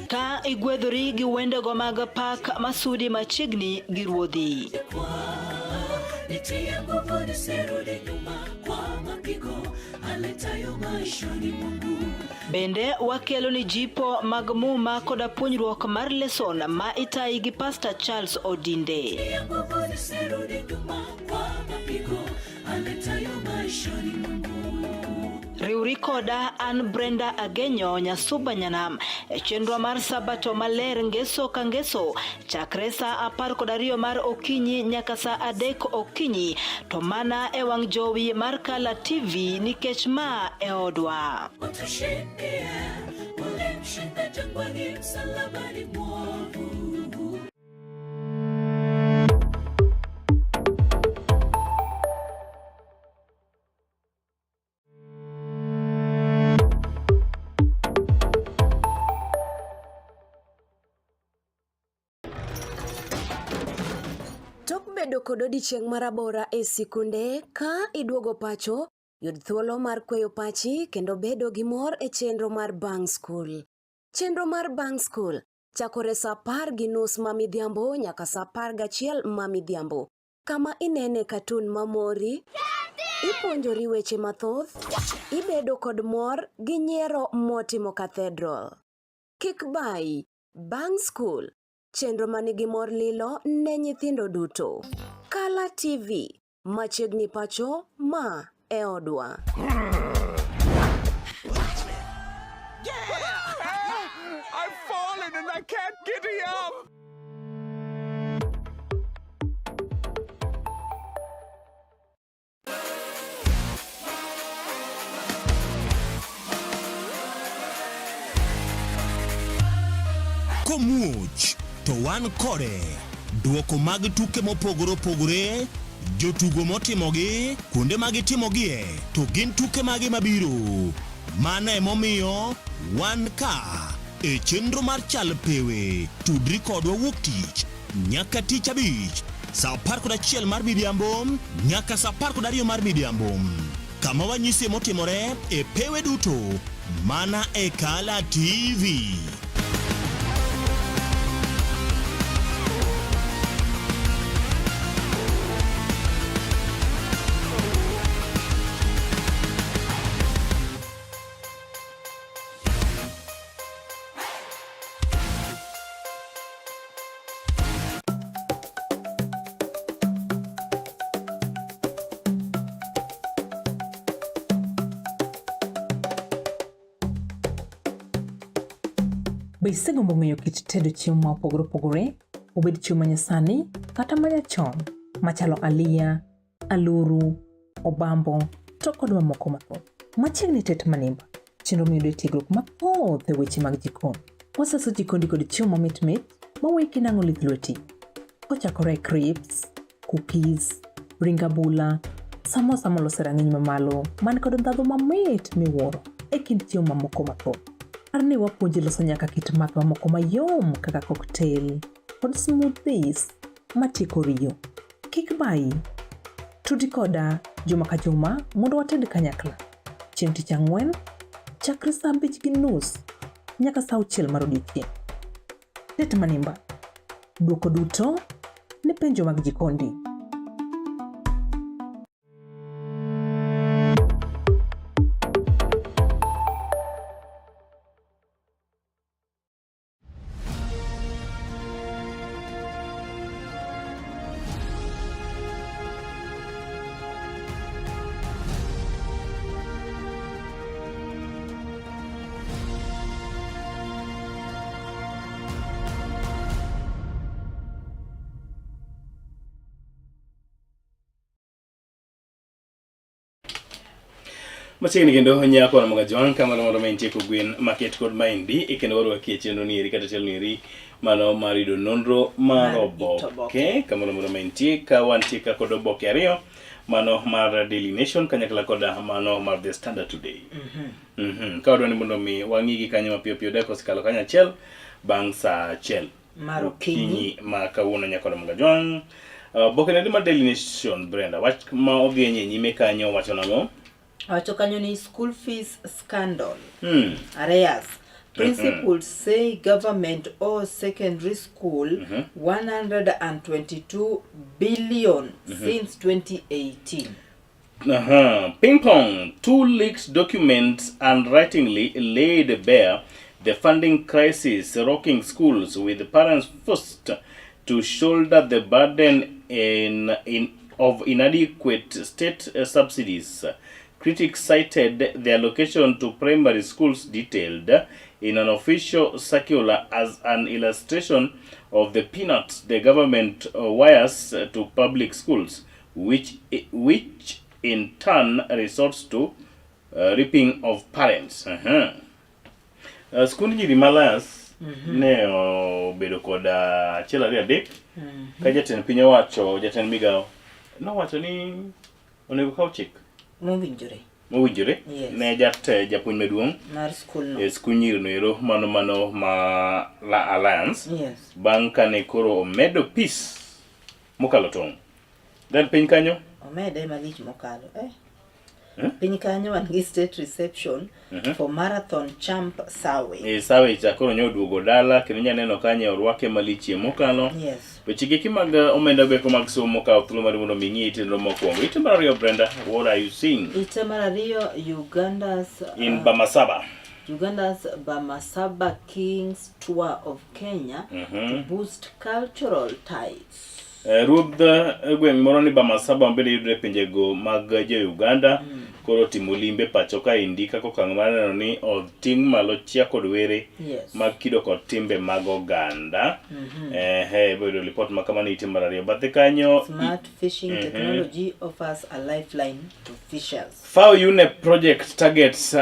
Ka igwedhori gi wendego mag pak masudi machiegni gi ruodhi. Bende wakelo ni jipo mag muma koda puonjruok mar lesson ma itayi gi Pastor Charles Odinde. Riuri koda an Brenda Agenyo Nyasuba Nyanam e chenro mar sabato maler ngeso ka ngeso chakre saa 12 mar okinyi nyaka saa 3 okinyi to mana e wang' jowi mar Kala TV nikech ma e odwa. Bedo kod odiochieng' marabora e sikunde ka iduogo pacho, yud thuolo mar kweyo pachi kendo bedo gi mor e chenro mar Bang School. Chenro mar Bang School chakore saa 10:30 mamidhiambo nyaka saa 11 mamidhiambo. Kama inene katun mamori, ipuonjori weche mathoth, ibedo kod mor gi nyiero motimo cathedral. Kik bayi, Bang School, chenro manigi mor lilo ne nyithindo duto. Kala TV, machiegni pacho ma e odwa. I've fallen and I can't get up. Komuch to wan kode duoko mag tuke mopogore opogore, jotugo motimogi, kuonde mag timogie, to gin tuke mage mabiro. Mano emomiyo wan ka e chenro mar chal pewe, tudri kodwa wuok tich nyaka tich abich saa 11 mar midhiambo nyaka saa 12 mar midhiambo. Kama wanyise motimore e pewe duto mana e Kala TV. Be isegombo ng'eyo kit tedo chiemo ma opogore opogore, obed chiemo manyasani kata manyachon, machalo aliya, aluru, obambo, to kod mamoko mathoth. Machiegni tet manimba, chenro miyudo tiegruok mathoth e weche mag jikon. Waseso jikondi kod chiemo mamit mawiki nang'o lith lweti. Kochakore crips, cookies, ring abula, samosa molose rang'iny mamalo man kod ndhadhu mamit miwuoro e kind chiemo mamoko mathoth. Par ni wapuonji loso nyaka kit math mamoko mayom kaka cocktail kod smoothies matieko riyo. Kik bayi, tudi koda juma ka juma mondo wated kanyakla. Chieng' tich ang'wen, chakre saa 5:30 nyaka saa 6 mar odiechieng'. Tet manimba, duoko duto ne penjo mag jikondi. Machiegni kendo nyako na mga jwan kama mondo mentie ko gwen market kod maendi kendo warwa kiechendo ni eri kata chelo ni eri mano marido nonro mar oboke kama mondo mentie ka wantie ka kod oboke ariyo mano mar Daily Nation kanyakla kod mano mar The Standard Today. Ka wadwani mondo mi wang'igi kanyo mapiyo piyo deko sikalo kanya achiel bang' sa achiel Mokinyi ma kawuono nyako na mga jwan. Oboke nende mar Daily Nation, Brenda, wach ma odhi nyime kanyo wacho nang'o? Wacho kanyo ni school fees scandal. Arrears. Principals say government owes secondary school 122 billion since 2018. Ping pong. 2 leaked documents unwittingly laid bare the funding crisis rocking schools, with parents forced to shoulder the burden of inadequate state subsidies. Critics cited the allocation to primary schools detailed in an official circular as an illustration of the peanuts the government wires to public schools, which in turn resorts to ripping of parents. Skund nyiri malas ne obedo kod achiel ariyo adek ka jatend piny owacho, jatend migao nowacho ni onego kaw chik mowinjore ne japuonj maduong' mar skul skul nyiri no ero mano ma La Alliance bang' kane koro omedo peace mokalo tong'. Then piny kanyo omede malich mokalo piny kanyo wan gi state reception for marathon champ Sulwe. Sulwe cha koro nyoduogo dala kendo nyaneno kanye orwake malichie mokalo. Weche geki mag omenda beko mag somo ka thuolo mar mondo ming'i itendo mokwongo. Ite mar ariyo, Brenda, what are you seeing? Ite mar ariyo, Uganda's Bamasaba Kings tour of Kenya to boost cultural ties. Ruoth gweng' moro ni Bamasaba mbele yudre pinjego mag jo-Uganda koro timo limbe pacho ka indi kaka okang' mar neno ni oting' malo chia kod were mag kido kod timbe mag oganda. Boyudo report ma kamano ite mar ariyo. Bathe kanyo smart fishing technology offers a lifeline to fishers. FAO UNEP project targets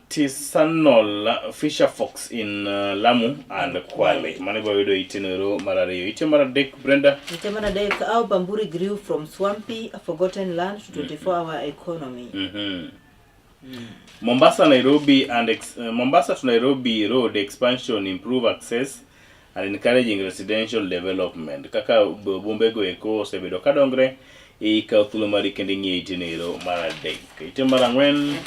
artisanal fisher folks in Lamu and Kwale. Mane boyudo ite noro mar ariyo. Ite mar adek, Brenda. Ite mar adek, how Bamburi grew from swampy, forgotten land to 24-hour economy. Mombasa to Nairobi road expansion improve access and encouraging residential development. Kaka bombe go eko osebedo kadongre ka thuolo mar kende ng'ie ite nero mar adek. Ite mar ang'wen,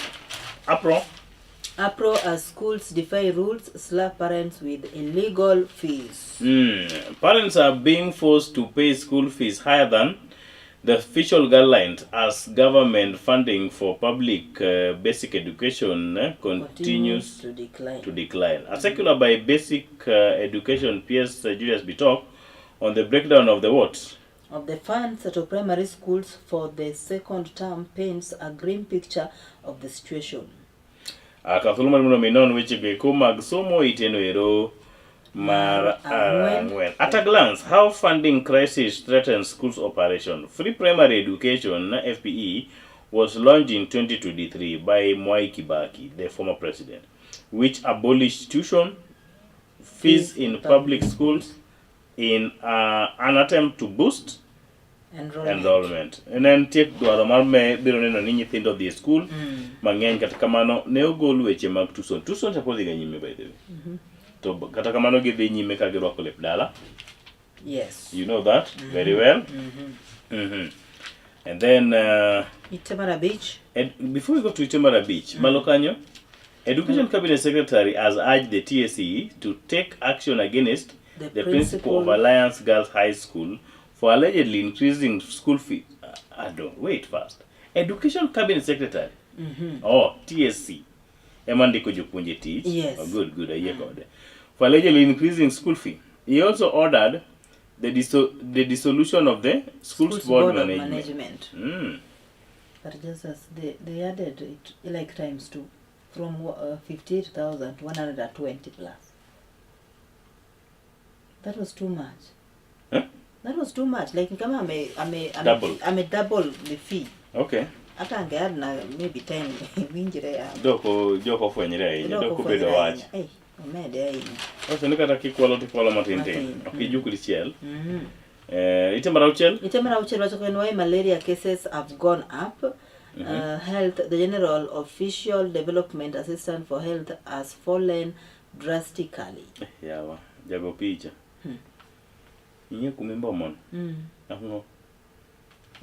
APRO as schools defy rules, slap parents with illegal fees. Parents are being forced to pay school fees higher than the official guidelines as government funding for public basic education continues to decline. A circular by Basic Education PS Julius Bitok on the breakdown of the what? Of the funds to primary schools for the second term paints a grim picture of the situation. Akathulu mar minon weche geko mag somo iteno ero mar ang'wen. At a glance, how funding crisis threatens schools operation. Free primary education (FPE) was launched in 2023 by Mwai Kibaki, the former president, which abolished tuition fees in public schools in an attempt to boost enrollment. And then take dwaro mar biro neno ni nyithindo dhi school mang'eny, kata kamano ne ogol weche mag tuition chako dhi nyime by the way. To kata kamano gidhi nyime ka girwako lep dala. Yes. You know that very well. And then Itemara Beach. Before we go to Itemara Beach, malo kanyo, Education Cabinet Secretary has urged the TSE to take action against the principal of Alliance Girls High School for allegedly increasing school fees. Wait first. Education Cabinet Secretary. TSC. Emandiko jopuonje teach. Yes. Good. For allegedly increasing school fee. He also ordered the dissolution of the school's board management. But just as they added it like times 2 from 58,000 to 120 plus. That was too much. That was too much. Like kama double the fee. Okay. Atange adna maybe 10 winjire ya. Joko fwenyre ahinya, doko bedo wach. Omede ahinya. Ose ni kata kikwalo tikwalo matin tin. Ok ijuk dichiel. Ite mara auchiel? Ite mara auchiel wacho kendo why malaria cases have gone up. Health, the General Official Development Assistant for Health has fallen drastically. Yawa, jago picha. Inye kumimba mon. Ahno.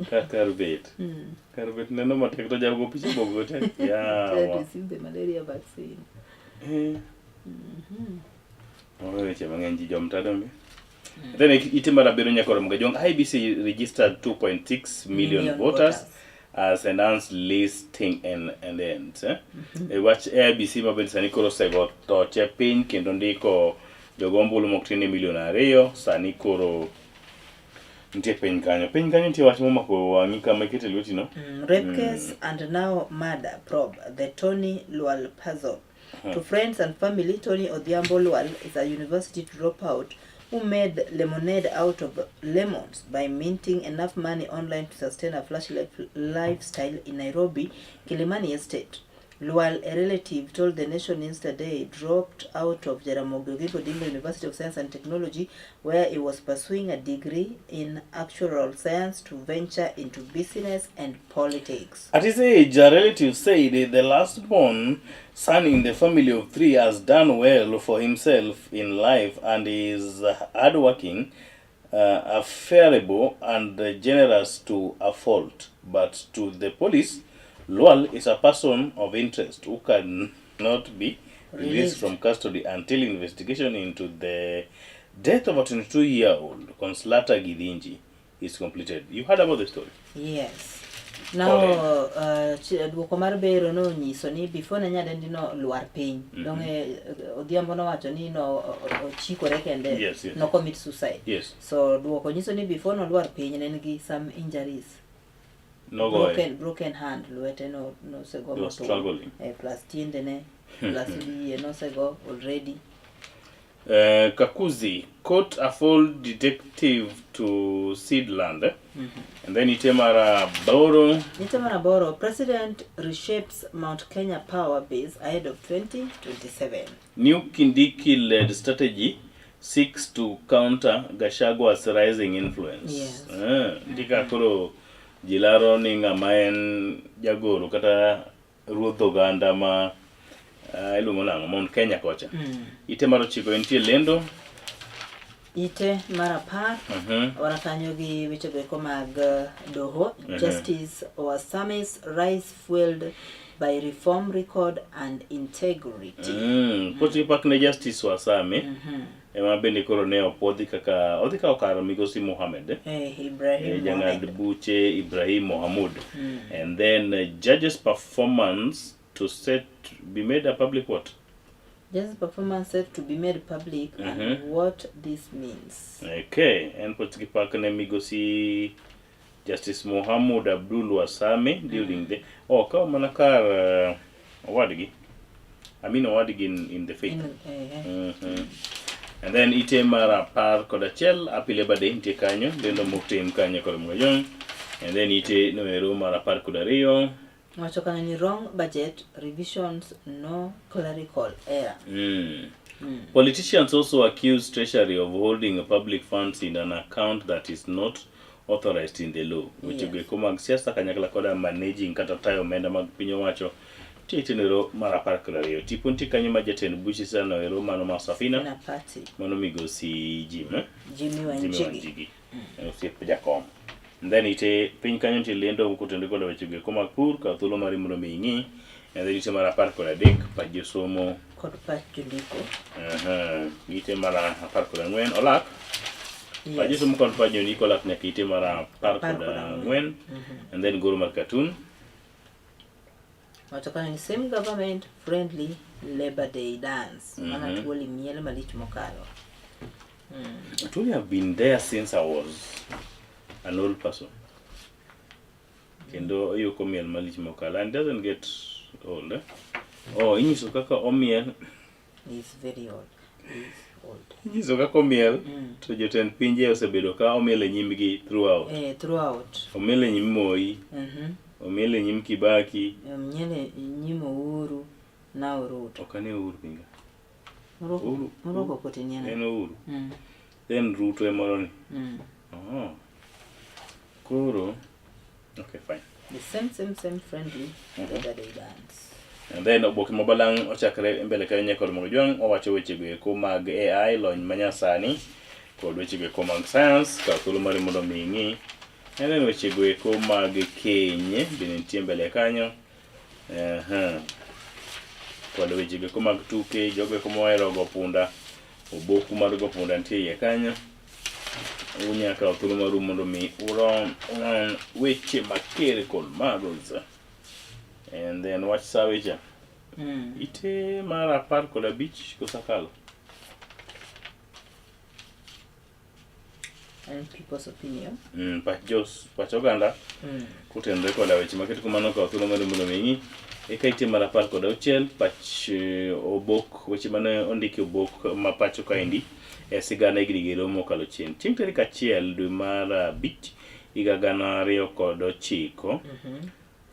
Karbet. Karbet neno matek to jago picha bogo te. Yawa. Receive the malaria vaccine. Weche mang'eny ji jomtadombe. Then ite mara biro nyakoro mga jong IBC registered 2.6 million voters as announced listing and ends. Wach IBC mabende sani koro sego toche piny kendo ndiko jogombulu moktini milion 2 sani koro ntie piny kanyo ntie wach momako wangi kama ikete lweti no. Rape case and now murder probe the Tony Lwal puzzle. To friends and family, Tony Odhiambo Lwal is a university dropout who made lemonade out of lemons by minting enough money online to sustain a flashy lifestyle in Nairobi, Kilimani Estate. Lwal, a relative, told the Nation yesterday he dropped out of Jaramogi Oginga Odinga University of Science and Technology, where he was pursuing a degree in actuarial science to venture into business and politics. At his age, a relative said the last-born son in the family of 3 has done well for himself in life and is hardworking, affairable, and generous to a fault. But to the police, Lwal is a person of interest who cannot be released from custody until investigation into the death of a 22-year-old Consolata Gidinji is completed. You heard about the story? Yes. Now, duoko mar bero no nyiso ni before na nyadendi no luar piny. Donge Odhiambo no wacho ni no chikore kende no commit suicide. Yes. So duoko nyiso ni before no luar piny ne nigi some injuries. No broken hand, lwete no sego moto. Struggling. Plus tiende ne, plus wiye no sego already. Kakuzi, court a full detective to seed land. And then Itemara Boro, President reshapes Mount Kenya power base ahead of 2027. New Kindiki-led strategy seeks to counter Gachagwa's rising influence. Yes. Ndika koro jilaro ni ngamaen jagoro kata ruoth oganda ma iluongo nang'o Mount Kenya kocha. Ite mar 9 entie lendo. Ite mar 10 wanakanyo gi weche go mag doho. Justice Owasame's rise fueled by reform record and integrity. Poti pak ne Justice Owasame. Ema bende koro ne opodhi kaka odhi ka okaro migosi Mohammed. Ibrahim Jang'ad buche Ibrahim Mohamud. And then judges' performance to be made a public what? Judges' performance set to be made public and what this means. Okay, and poti pak ne migosi Justice Mohamud Abdul Wasame during the ka manakar awadgi. I mean awadgi in the faith. And then ite mara par kodachel apile bade ntie kanyo dendo muktim kanyo kod mgoyong. And then ite noero mara par kodario. Wacho kanyo ni wrong budget revisions, no clerical error. Politicians also accuse Treasury of holding public funds in an account that is not authorized in the law. Which go komag siasa kanyakla koda managing kata tayo menda mag piny owacho. Titenero mara par kodario. Tipunti kanyo ma jatend buchi sana ero mano masafina. Na party. Mano migosi Jimmy Wanjigi. Osiep jakom. And then ite piny kanyo ntie lendo mkutende koda weche go mag pur ka thuolo mari mondo mingi. And then ite mara par kodadek pa josomo kod pa jondiko. Ite mara par kodang'wen olak. Pa josomo kod pa jondiko olak nyaka ite mara par kodang'wen. And then goro mar cartoon. Wacho kanyo ni same government friendly Labor Day dance. Mana tuoli miel malich mokalo. Truly have been there since I was an old person. Kendo yuko miel malich mokalo and doesn't get old. Inyiso kaka omiel. He's very old. He's old. Inyiso kaka omiel to jotend pinje osebedo ka omiel e nyimgi throughout. Throughout. Omiel e nyim Moi. Omiele nyim Kibaki. Omiele nyim Uhuru na Ruto. Okane Uhuru pinga. Moroko kotiniana. En Uhuru. Then Ruto emoroni. Oh. Koro. Okay, fine. The same friendly. They dance. And then Oboke mabalang ochakre mbele Kenya kod Mogojwang owacho weche go mag AI lony manyasani kod weche go mag science ka thuolo mar mondo mingi. And then weche go mag Kenya bende nitie mbele kanyo. Kod weche go mag tuke jogo mohero go punda. Oboku mar go punda nitie iye kanyo. Unyaka thuolo mar mondo mi uron weche makere kod magos. And then watch Saweja. Ite mara par kod abich kosakalo. And people's opinion. Pach oganda. Kutenre kod weche makere kumano ka thuolo mar mondo mingi. Eka ite mara par kod auchiel pach obok weche mane ondiki obok ma pacho kaendi. Sigana igirigero mokalo chien. Chieng' tarik 1 dwe mar abich higa 2009.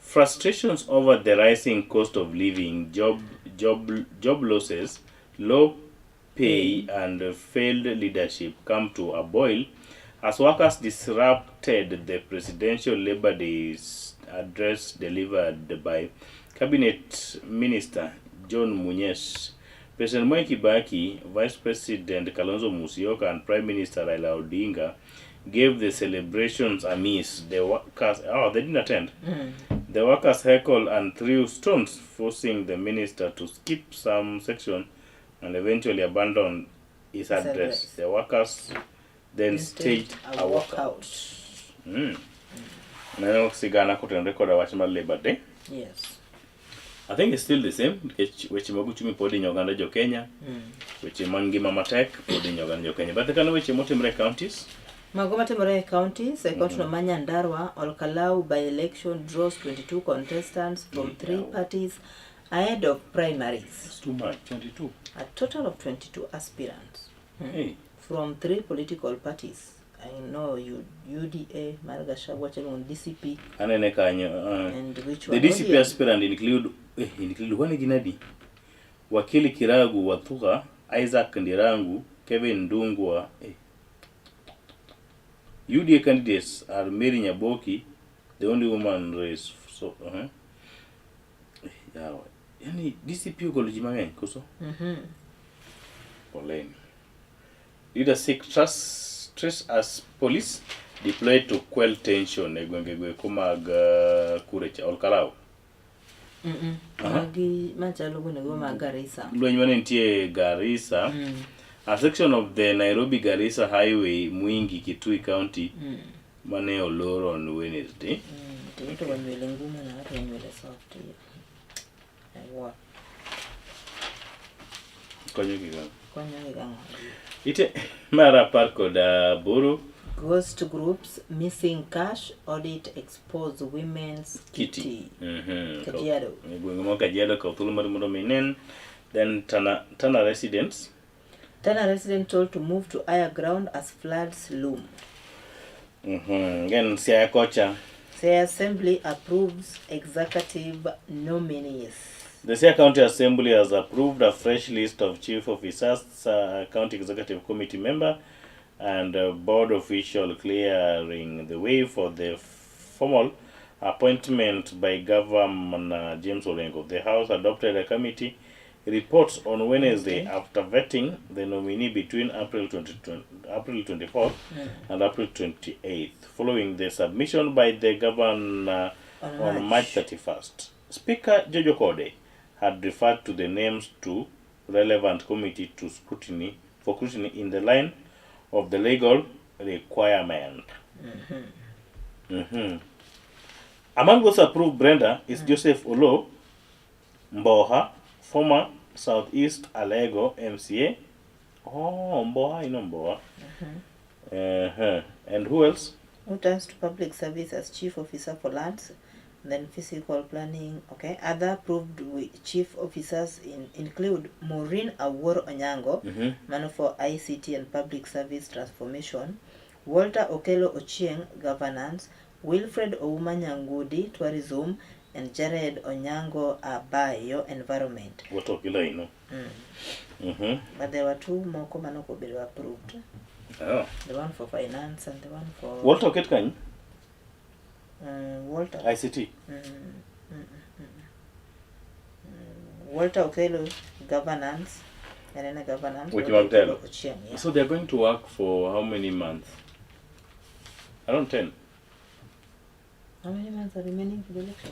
Frustrations over the rising cost of living, job losses, low pay, and failed leadership come to a boil as workers disrupted the presidential Labor Day address delivered by Cabinet Minister John Munyesh. President Mwai Kibaki, Vice President Kalonzo Musyoka, and Prime Minister Raila Odinga gave the celebrations a miss. The workers, they didn't attend. The workers heckled and threw stones, forcing the minister to skip some section and eventually abandon his address. The workers then staged a walkout. Nano sigana kutenre koda wach mar Labor Day. Yes. I think it's still the same. Weche maguchumi podi nyoganda jo Kenya. Weche mangima matek podi nyoganda jo Kenya. But the kind of weche motimre counties. Magoma timore counties, county no Manyandarwa, Olkalau by-election draws 22 contestants from 3 parties ahead of primaries. It's too much, 22. A total of 22 aspirants from 3 political parties. I know UDA, Margasha, watching on DCP. And which the DCP aspirant include one ginadi. Wakili Kiragu Wathuka, Isaac Ndirangu, Kevin Ndungwa. UDA candidates are Mary Nyaboki, the only woman raised. So, yani DCP uko lujimame kuso. Poleni. Leader seek stress as police deployed to quell tension egwengegwe kumag kurecha Olkalau. Magi machalo go mag Garissa. Lwenye mane nitie Garissa. A section of the Nairobi-Garissa Highway, Mwingi, Kitui County, mane oloro on Wednesday. Tito wanywele ngumu na watu wanywele soft. Konyo kiganga. Ite mara par koda buru. Ghost groups missing cash audit expose women's kitty. Kajiado. Gwengemo Kajiado ka utulu marimundo minen. Then Tana residents. Tana resident told to move to higher ground as floods loom. Again, Siaya Kocha. The Assembly approves executive nominees. The Siaya County Assembly has approved a fresh list of chief officers, county executive committee member, and board official, clearing the way for the formal appointment by Governor James Orengo. The House adopted a committee reports on Wednesday after vetting the nominee between April 24th and April 28th, following the submission by the governor on March 31st. Speaker Jojo Kode had referred to the names to relevant committee for scrutiny in the line of the legal requirement. Among those approved, Brenda, is Joseph Olo Mboha, former Southeast Alego MCA. Oh, Mboha, you know Mboha. And who else? Who turns to public service as chief officer for lands, then physical planning. Okay. Other approved chief officers include Maureen Aworo Onyango, man for ICT and public service transformation, Walter Okelo Ochieng, governance, Wilfred Ouma Nyangudi, Tourism, and Jared Onyango Abayo, Environment. What of you? But there were two more common were approved. Oh. The one for finance and the one for Walter Ketkan? Walter. ICT. Walter Okelo, governance. And then a governance. Which one tell? So they're going to work for how many months? Around 10. How many months are remaining for the election?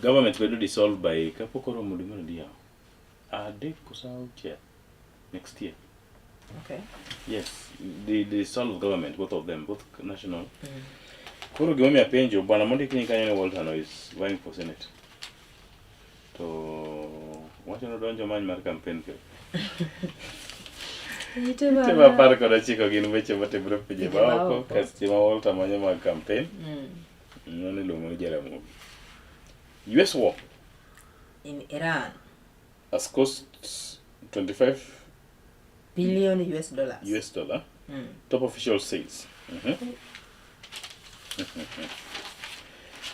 Government will be dissolved by Kapokoro Mudimundia. They chair next year. Okay. Yes, they dissolve government, both of them, both national. Koro give me a penjo, Banamondi Kinikanya Walter is vying for Senate. So, what you know, don't you mind my campaign? Tema parko da chiko gin weche matimre pinje maoko kastima Walter manyo mag campaign. Nani lumo ni Jaramogi. US war in Iran has cost 25 billion US dollars. US dollar. Top official says.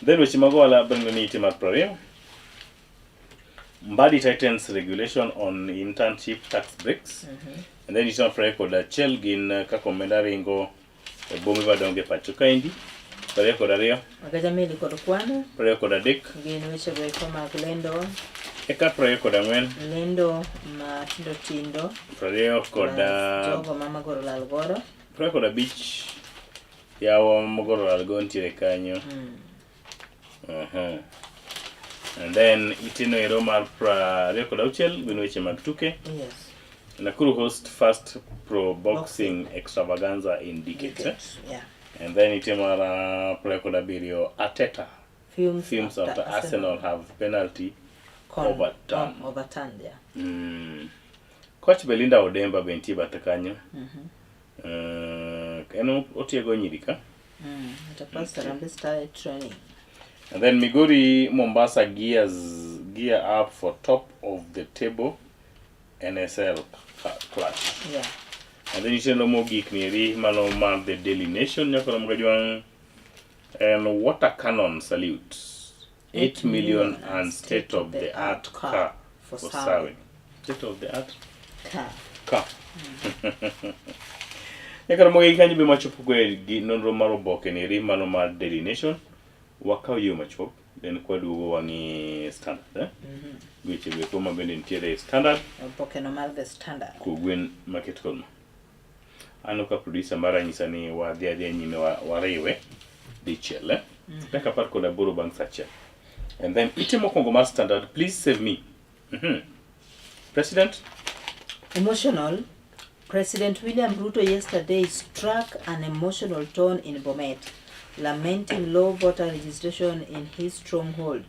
Then weche magola bengo ni itima prario. Mbadi tightens regulation on internship tax breaks. And then it's not for record that Chelgin Kakomendaringo Bomi Badonge Pachukaindi. Prario Kodario. Magajamili Kodokwana. Prario Kodadik. Again, which are going from Lendo. Eka prario Kodangwen. Lendo Matindo Tindo. Prario Koda. Jogo Mama Goro Lalgoro. Prario Koda Beach. Yawa Mogoro Lalgon Tirekanyo. And then Itino Iromar Prario Kodauchel, Winweche Magtuke. Yes. Nakuru host first pro boxing extravaganza in decades. Yeah. And then Itemara Prekodabirio Ateta. Films after Arsenal have penalty overturned. Overturned, yeah. Coach Belinda Odemba Benti Batakanyo. Eno Otiego Nyirika. The pastor started training. And then Migori Mombasa gear up for top of the table NSL clash. Yeah. And then you say no more geek nearly Maloma the Daily Nation and water cannon salute 8 million and state of the art car for Sulwe. State of the art car. Yakaramogi kanyi be machupu kwe Nonro maro Oboke nearly Maloma Daily Nation. Wakao yu machupu then kwadu wangi standard which we come ben interior standard Oboke no mal the standard ku gwen market kolma anuka producer mara nyisani wa dia nyime wa rewe di chele taka par ko da boro bank sacha and then itimo kongo mar standard please save me President emotional. President William Ruto yesterday struck an emotional tone in Bomet, lamenting low voter registration in his stronghold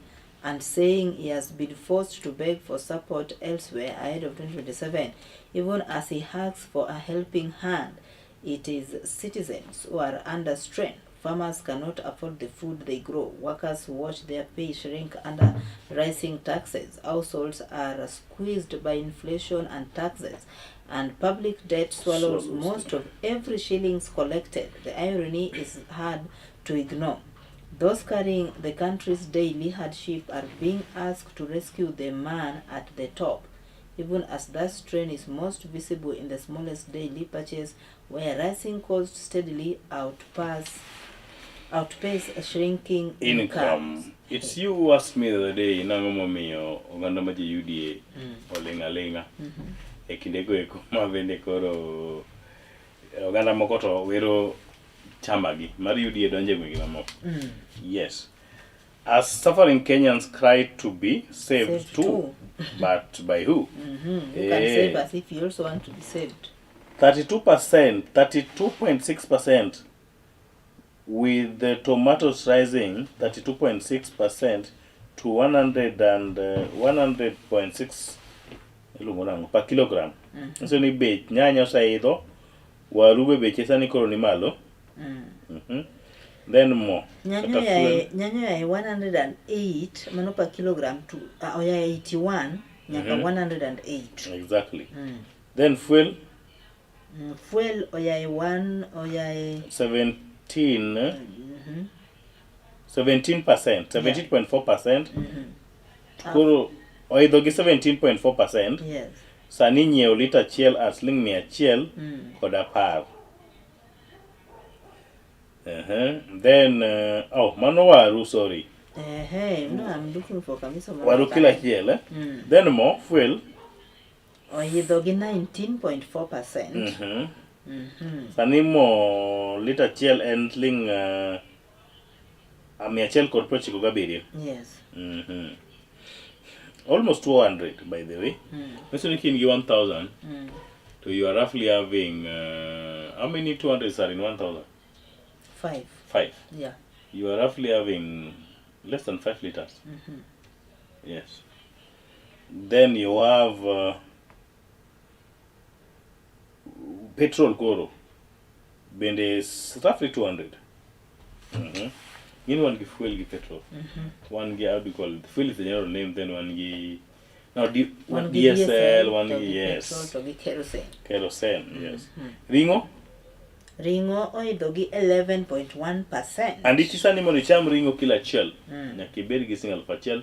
and saying he has been forced to beg for support elsewhere ahead of 2027, even as he asks for a helping hand. It is citizens who are under strain. Farmers cannot afford the food they grow. Workers watch their pay shrink under rising taxes. Households are squeezed by inflation and taxes. And public debt swallows most of every shillings collected. The irony is hard to ignore. Those carrying the country's daily hardship are being asked to rescue the man at the top, even as that strain is most visible in the smallest daily purchase, where rising costs steadily outpace a shrinking income. It's you who asked me the other day, Nangomo Mio, Oganda Maji UDA, or Lenga Lenga, Ekindego Eko, Mavende Koro, Oganda Mokoto, Wero Chamagi, Mari UDA Donje Migamo. Yes. As suffering Kenyans cry to be saved too, but by who? You can save us if you also want to be saved. 32%, 32.6%. With the tomatoes rising 32.6% to 100.6 per kilogram. So ni bech nyanya saido warube beche sani koro ni malo. Then more. Nyanya ya 108 mano per kilogram to oya 81 nyaka 108. Exactly. Then fuel Fuel oyae 1 oyae 17%, 17.4%. Koro oidho gi 17.4%. Yes. Sani nyiewo lita achiel at siling 100 kod 10. Then mano waru, sorry. No, I'm looking for kamisa Waru kilo achiel. Then mo fuel oidho gi 19.4%. Sani mo lita achiel en siling 197. Yes. Almost 200, by the way. Listen, you can give 1,000. So you are roughly having how many 200s are in 1,000? 5. 5. Yeah. You are roughly having less than 5 liters. Yes. Then you have petrol goro. Then there's roughly 200. In one give fuel give petrol. One give, how do you call it? Fuel is the general name. Then one give one DSL, one give yes. Petrol to kerosene. Kerosene, yes. Ringo? Ringo oidho gi 11.1%. And it is an mondo icham ringo kilo achiel. Nyaka ibed gi siling 1,000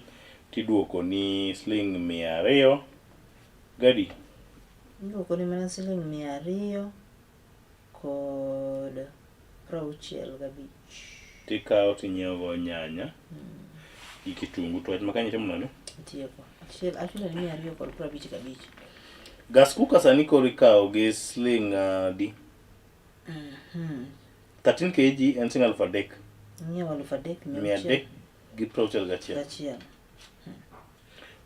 tiduoko ni siling 200 gadi. Iduoko ni mana siling 200 kod 65. Tikao tinyiewo go nyanya gi kitungu to ma kanyo timo nani? Tieko. Actually ni 200 kod 55. Gas cooker sani koro ikawo gi siling di 13 kg en siling 3,000. Nyiewo 3,000 300 gi 61.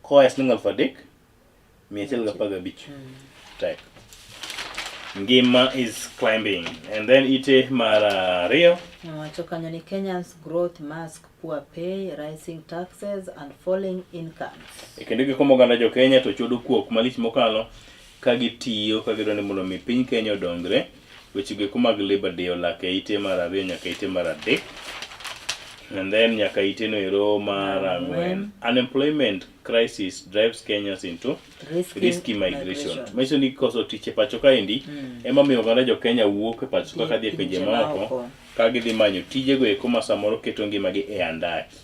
Koa siling 3,000 115. Tek. Ngima is climbing. And then ite mara ariyo. Wacho kanyo ni Kenyans growth mask poor pay, rising taxes and falling incomes. Kendo gikomo oganda jo Kenya to chodo kuok malich mokalo ka gitiyo ka gidwani mondo mi piny Kenya odongre. Weche go mag Labor Day olake ite mara ariyo nyaka ite mara adek. And then nyaka ite no ero mara ang'wen. Unemployment crisis drives Kenyans into risky migration. Meso ni koso tiche pacho kaendi ema miyo oganda jo Kenya wuok e pacho ka kadhi e pinje maoko ka gidhi manyo tije go eko ma samoro keto ngimagi e andaki.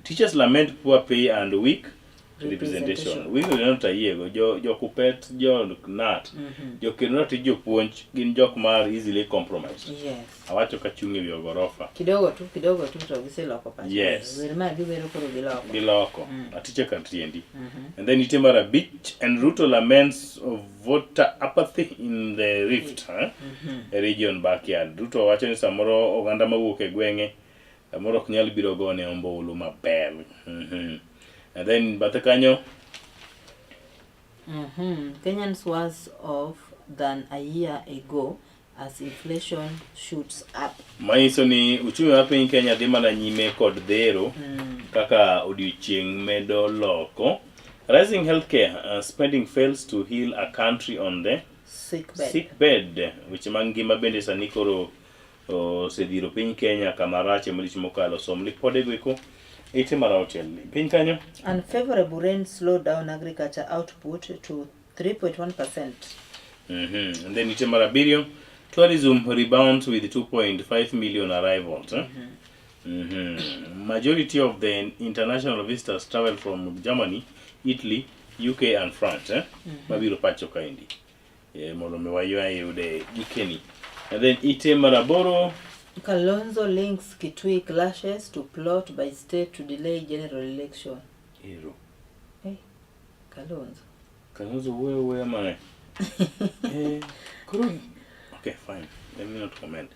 Teachers lament poor pay and weak representation. Wingo no tayiego jo kupet jo nat jo kendo tij jopuonj gin jok mar easily compromised. Yes. Awacho ka chungi wi gorofa. Kidogo tu to giseloko pacho. Yes. Wer ma giwero koro giloko. Giloko. Atiche kantriendi. And then ite mara beach and Ruto laments of voter apathy in the Rift, a region backyard. Ruto wacho ni samoro oganda mawuok e gwenge samoro ok nyal biro gone ombulu maber. And then bathe kanyo Kenyans worse off than a year ago as inflation shoots up. Manyiso ni uchumi wa piny Kenya dhi mana nyime kod dhero kaka odiochieng' medo loko. Rising healthcare spending fails to heal a country on the sick bed. Weche mag ngima bende sani koro osedhiro piny Kenya kama rach malich mokalo. Som lipode go eko ite mara auchiel. Piny kanyo Unfavorable rain slowed down agriculture output to 3.1%. And then ite mara abiriyo, tourism rebounds with 2.5 million arrivals. Majority of the international visitors travel from Germany, Italy, UK and France. Mabiro pacho kaendi. Mondo miwaywa yude gikeni. And then ite mara aboro, Kalonzo links Kitui clashes to plot by state to delay general election. Hero. Hey, Kalonzo. Kalonzo where am I? Okay, fine. Let me not comment.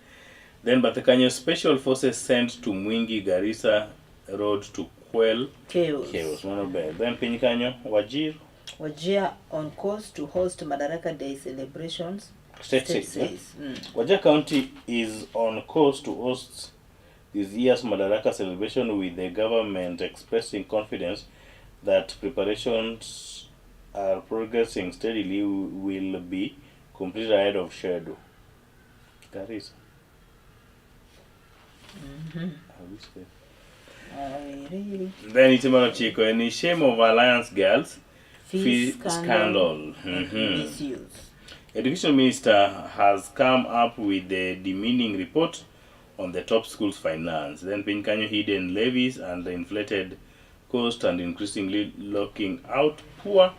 Then Batakanyo special forces sent to Mwingi Garissa road to quell chaos. One of them. Then Pinyikanyo, Wajir on course to host Madaraka Day celebrations. State says. Wajir County is on course to host this year's Madaraka celebration, with the government expressing confidence that preparations are progressing steadily, will be completed ahead of schedule. Garissa. Really? Then it's about Chico, any shame of Alliance Girls Fee scandal. Misuse. Education Minister has come up with the demeaning report on the top schools' finance. Then Pinkanyo hidden levies and the inflated cost and increasingly locking out poor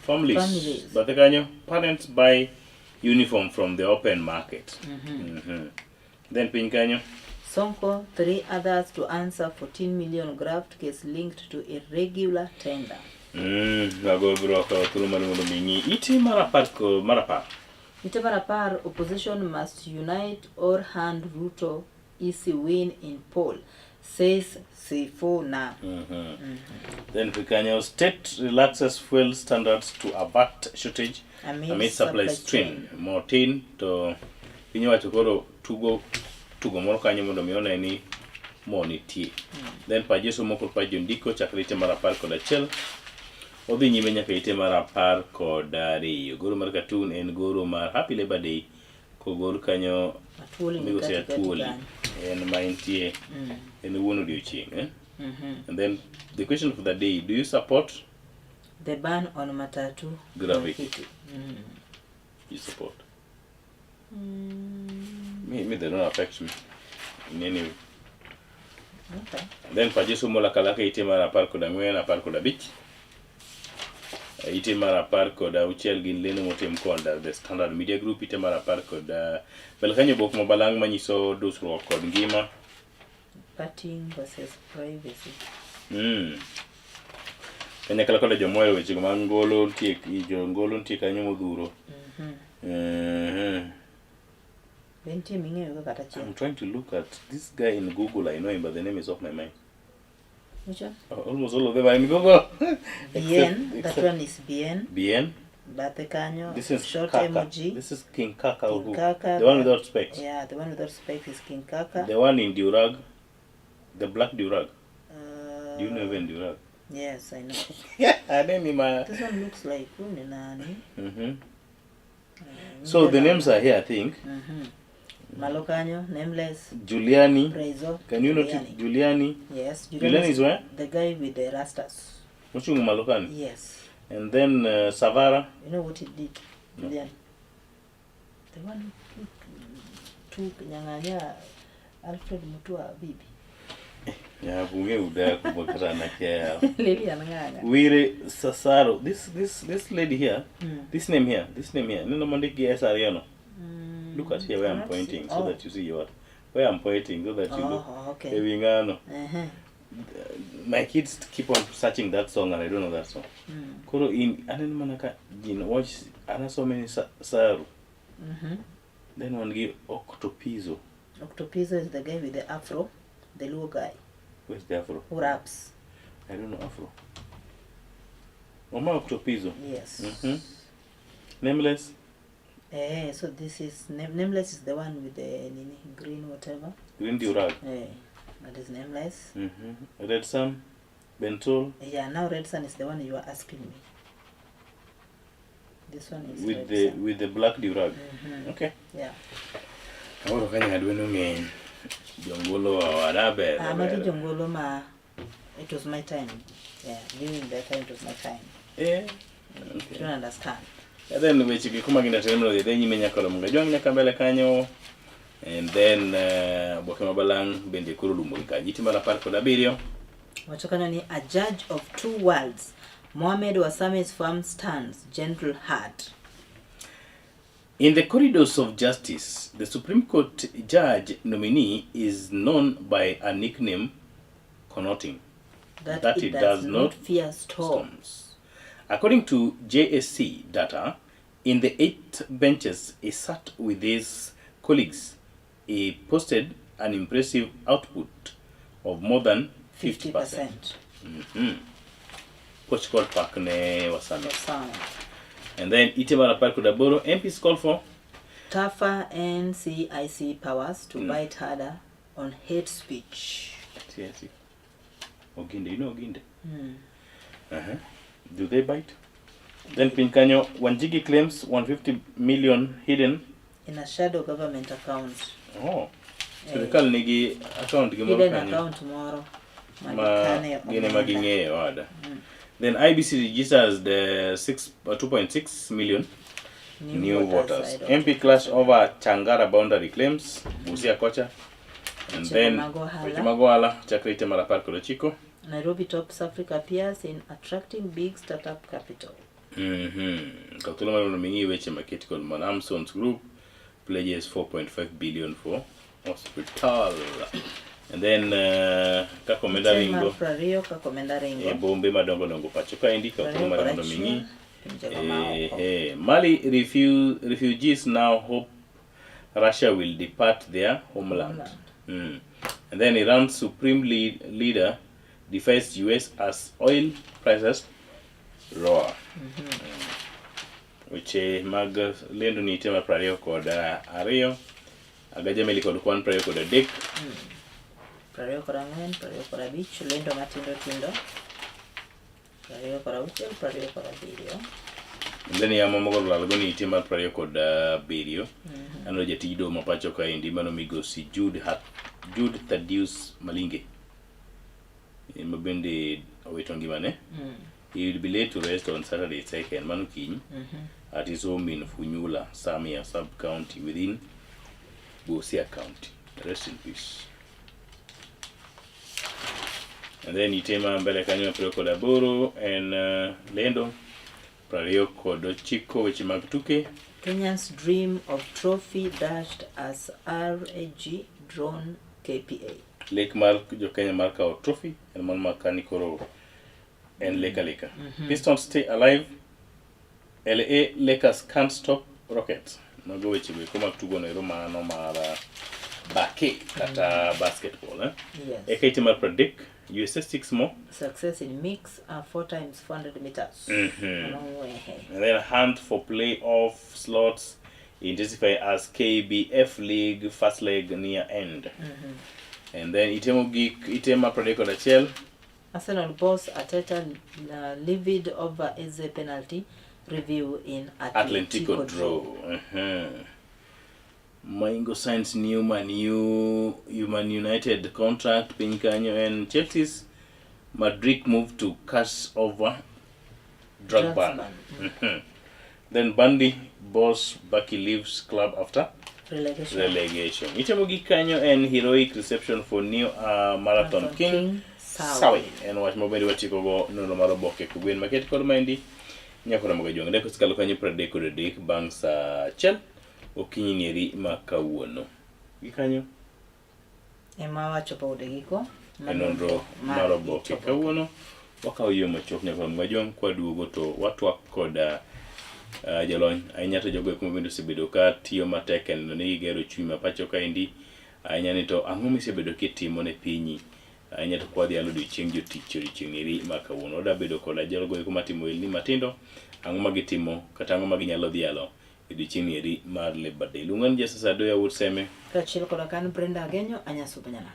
families. But the Kanyo parents buy uniform from the open market. Then Pinkanyo. Sonko, 3 others to answer 14 million graft case linked to irregular tender. Iti marapar, opposition must unite or hand Ruto easy win in poll, says Sifuna. Then Pikanyo state relaxes fuel standards to avert shortage amid supply strain. Motin to Pinyo Chukoro tugo moro kanyo mondo mione ni moniti. Then pajeso moko pajondiko chakrite marapar kod achiel. Odhi nyime nyaka ite marapar kod ariyo. Goro mar cartoon en goro mar Happy Labor Day kogor kanyo migosi Atuoli en maintie en wuon odiochieng'. And then the question for the day, do you support the ban on matatu graffiti? You support? Me they don't affect me in any way. Okay. Then pajeso mola kalaka ite marapar kod ang'wen, apar kod abich. Ite marapar kod auchiel gin leno motim konda the Standard Media Group. Ite marapar kod belkanyo bok mabalang manyiso dusruok kod ngima. Parting versus privacy. Kanyakla kod jomoyo weche mag ngolo ntie kanyo modhuro. I'm trying to look at this guy in Google. I know him, but the name is off my mind. Which one? Almost all of them are in Google. Bien, that one is Bien. Bien. Batekanyo. This is short Kaka. emoji. This is King Kaka. King Kaka. The one without specs. Yeah, the one without specs is King Kaka. The one in Durag. The black Durag. Do you know even Durag? Yes, I know. Yeah, I don't know. This one looks like Unenani. So the names are here, I think. Malokanyo, Nameless. Giuliani. Prezo. Can you notice Giuliani? Yes. Giuliani is where? The guy with the rastas. Muchungu Malokani? Yes. And then Savara. You know what he did? Giuliani. The one who took Nyanganya Alfred Mutua Bibi. Yeah, bunge uda kubakara na kia. Lady Ananganya. Wire Sasaro. This lady here. This name here. Nino Mondiki Esariano. Look at here where I'm pointing so that you see where I'm pointing so that you look. Okay. My kids keep on searching that song and I don't know that song. Koro in anen manaka watch ana so many Saru. Then one give Octopizo. Octopizo is the guy with the afro, the low guy. Where's the afro? Who raps? I don't know afro. Oma Octopizo. Yes. Nameless. So this is Nameless is the one with the green whatever. Green Durag. That is Nameless. Red Sun, Bentol. Yeah, now Red Sun is the one you are asking me. This one is with the black Durag. Okay. Yeah. Ahora kanya adweno ng'eny. Jongolo wadaber. Amati jongolo ma it was my time. Yeah, during that time it was my time. Okay. You don't understand. And then weche gikuma gina terminal the nyime nyakolo mga jwang nyaka mbele kanyo. And then Oboke mabalang bende kuro lumuri kanyo. Iti marapar kod abiriyo. Wachokanyo ni a judge of two worlds. Mohamed Wasame's firm stands, gentle heart. In the corridors of justice, the Supreme Court judge nominee is known by a nickname connoting that it does not fear storms. According to JSC data, in the 8 benches he sat with his colleagues, he posted an impressive output of more than 50%. Pochkod Park ne Wasame. And then Itemara Park Kudaboro, MPs call for tougher NCIC powers to bite harder on hate speech. Yes. Oginde, you know Oginde? Do they bite? Then Pinkanyo, Wanjigi claims 150 million hidden in a shadow government account. So the call nigi account hidden account tomorrow. Then IBC registers the 2.6 million new voters. MP clash over Changara boundary claims, Busia Kocha. And then Weche mag ohala chakre ite mar 19. Nairobi tops Africa peers in attracting big startup capital. Katolo mar mingi weche maketi kod Manamson's group pledges 4.5 billion for hospital. And then kakomenda ringo bombe madongo dongo pacho ka indi katolo mar mingi Mali refugees now hope Russia will depart their homeland. And then Iran's supreme leader defies US as oil prices roar. Weche mag lendo ni tema 20 kod 2 agaja meli kod kwan 20 kod 3 20 kod 4 20 kod 5 lendo matindo tindo 20 kod 6 20 kod 7. Ndeni ya mama gol lalgo ni tema 20 kod 7 ano jatido mapacho ka indi mano migosi Jude Thaddeus Malinge mabende owito ngimane. He will be laid to rest on Saturday 2nd Mokinyi at his home in Funyula, Samia sub-county within Busia County. Rest in peace. And then itema mbele kanyo preko da boro and lendo prario kodo chiko weche mag tuke. Kenya's dream of trophy dashed as RAG drone KPA. Lake Mark jo Kenya marka o trophy and man makani koro and Leka. Pistons stay alive. LA Lakers can't stop Rockets. Nago weche be koma tugo no Roma no mara bake kata basketball Yes. Ekati mar predict USA 6 more Success in mix 4 times 400 meters. Long way. And then hunt for playoff slots intensify as KBF League first leg near end. And then itema predict on the Chel. Arsenal boss Ateta livid over Eze penalty review in Atlantico draw. Maingo signs new Man United contract Pinkanyo and Chelsea's Madrid move to cash over drug ban. Then Bundy boss Bucky leaves club after relegation. Itamugi Kanyo and heroic reception for new Marathon King Sawi and watch mobile watchiko go Nonro mar Oboke kugwen market kod maendi nyakora moga jong deko skalo kanyo 30 kod 3 bang sa chel Okinyi nieri makawuono gikanyo ema wacho pa udegiko Nonro mar Oboke kawuono wakaw yo machok nyakora moga jong kwa duogo to watwak kod jalony ahinya to jogo kuma bende osebedo ka tiyo matek kendo ni gero chuny mapacho ka indi ahinya ni to ang'o misebedo kitimo ne pinyi ahinya to kwadhi alo odiochieng' jotich odiochieng' eri makawuono oda bedo koda jogo kuma timo elni matindo ang'o magitimo kata ang'o maginyalo dhialo odiochieng' eri mar Labor Day. Lungan Jesus Adoya Wood Seme kachiel koda kan Brenda Agenyo anyasubanyana.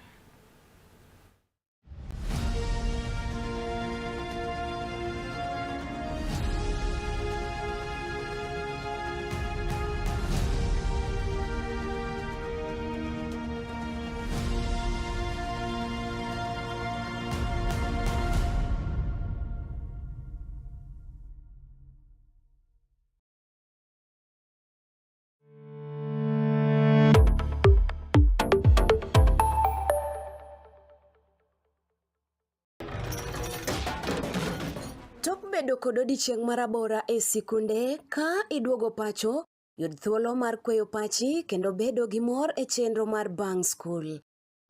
Bedo kod odiochieng' marabora e sikunde ka iduogo pacho, yud thuolo mar kweyo pachi kendo bedo gi mor e chenro mar Bang School.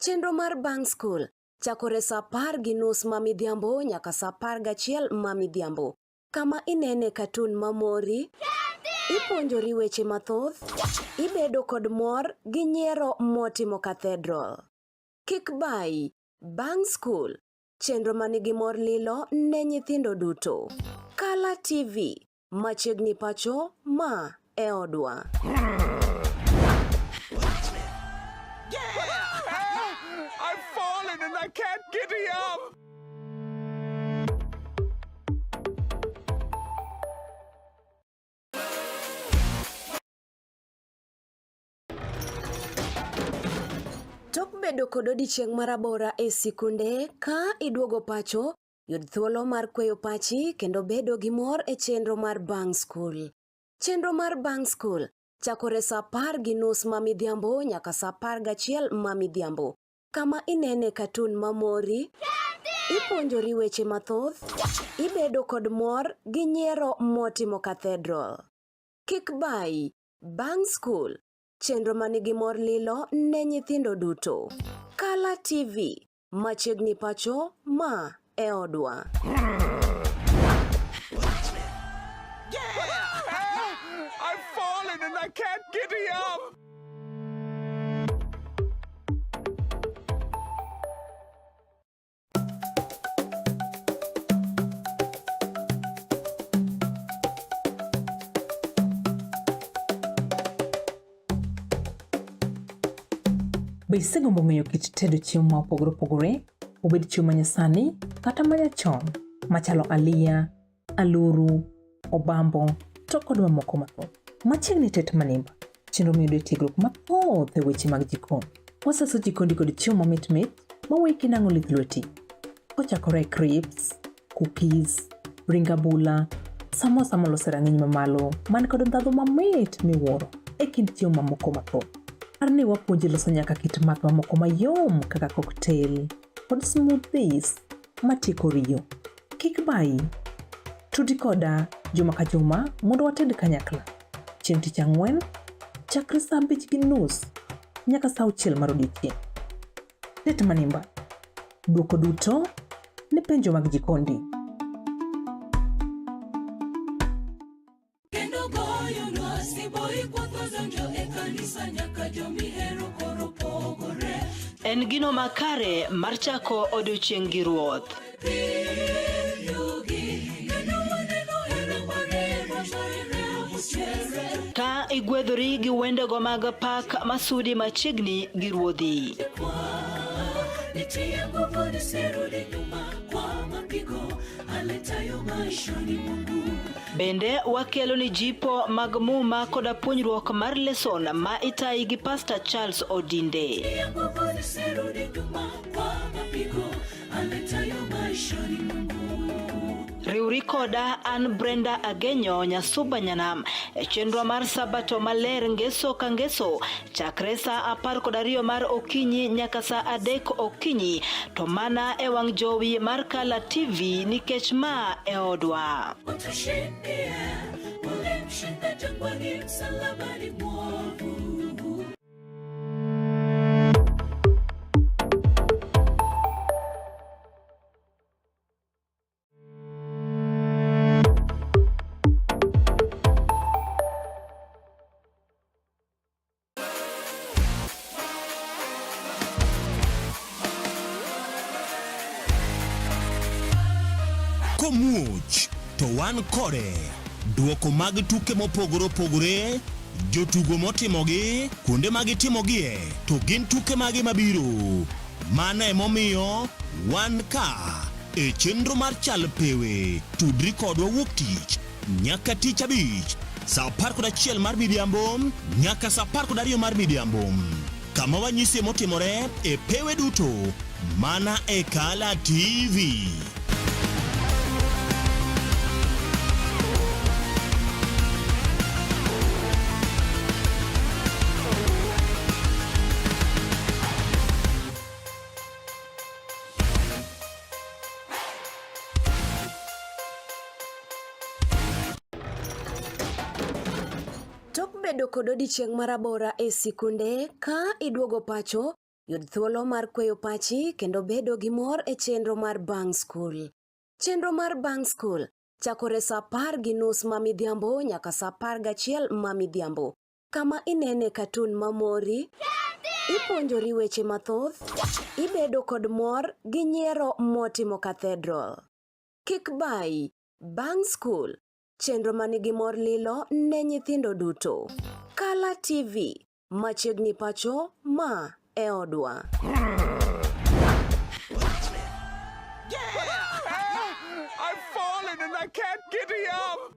Chenro mar Bang School chakore sa 10:30 mamidhiambo nyaka sa 11 mamidhiambo. Kama inene katun mamori, ipuonjori weche mathoth, ibedo kod mor gi nyiero motimo Cathedral. Kik bai, Bang School chenro manigi mor lilo ne nyithindo duto. Kala TV, machiegni pacho ma e odwa. I've fallen and I can't get up. Tok bedo kod odiochieng' marabora e sikunde ka iduogo pacho, yud thuolo mar kweyo pachi kendo bedo gi mor e chenro mar Bang School. Chenro mar Bang School chakore saa 10:30 mamidhiambo nyaka saa 11 mamidhiambo. Kama inene katun mamori, ipuonjori weche mathoth, ibedo kod mor gi nyiero motimo Cathedral. Kik bai, Bang School, chenro manigi mor lilo ne nyithindo duto. Kala TV, machiegni pacho ma e odwa. I've fallen and I can't get up. Be isegombo ng'eyo kit tedo chiemo ma opogore opogore, obed chiemo manyasani kata manyachon, machalo aliya, aluru, obambo, to kod mamoko mathoth. Machiegni tet manimba, chenro miyudo tiegruok mathoth e weche mag jikon. Waseso jikondi kod chiemo mamit mit maweki nang'o lith lweti. Kochakore crepes, cookies, ring abula, samosa molose rang'iny mamalo man kod ndhadhu mamit miwuoro e kind chiemo mamoko mathoth. Arni wapuonji loso nyaka kit math mamoko mayom kaka cocktail kod smoothies matieko riyo. Kik bai, tudi koda juma ka juma mondo wated kanyakla. Chieng' tich ang'wen, chakre saa 5:30 nyaka saa 6 mar odiechieng'. Tet manimba, duoko duto ne penjo mag jikondi. En gino makare mar chako odiochieng' gi ruoth. Ka igwedhori gi wendego mag pak masudi machiegni gi ruodhi. Bende wakelo ni jipo mag muma koda puonjruok mar lesson ma itayi gi Pastor Charles Odinde. Riuri koda an Brenda Agenyo Nyasuba Nyanam e chenro mar Sabato maler ngeso ka ngeso chakre saa 12 mar okinyi nyaka saa 3 okinyi, to mana e wang' jowi mar Kala TV nikech ma e odwa. Komuoch to wan kode duoko mag tuke mopogore opogore, jotugo motimogi, kuonde mag timogie, to gin tuke mage mabiro. Mano emomiyo wan ka e chenro mar chal pewe, tudri kodwa wuok tich nyaka tich abich saa 11 mar midhiambo nyaka saa 12 mar midhiambo, kama wanyise motimore e pewe duto mana e Kala TV. Bedo kod odiochieng' marabora e sikunde ka iduogo pacho, yud thuolo mar kweyo pachi kendo bedo gi mor e chenro mar Bang School. Chenro mar Bang School chakore saa 10:30 mamidhiambo nyaka saa 11 mamidhiambo. Kama inene katun mamori, ipuonjori weche mathoth, ibedo kod mor gi nyiero motimo Cathedral. Kik bai, Bang School, chenro manigi mor lilo ne nyithindo duto. Kala TV, machiegni pacho ma e odwa. I've fallen and I can't get up.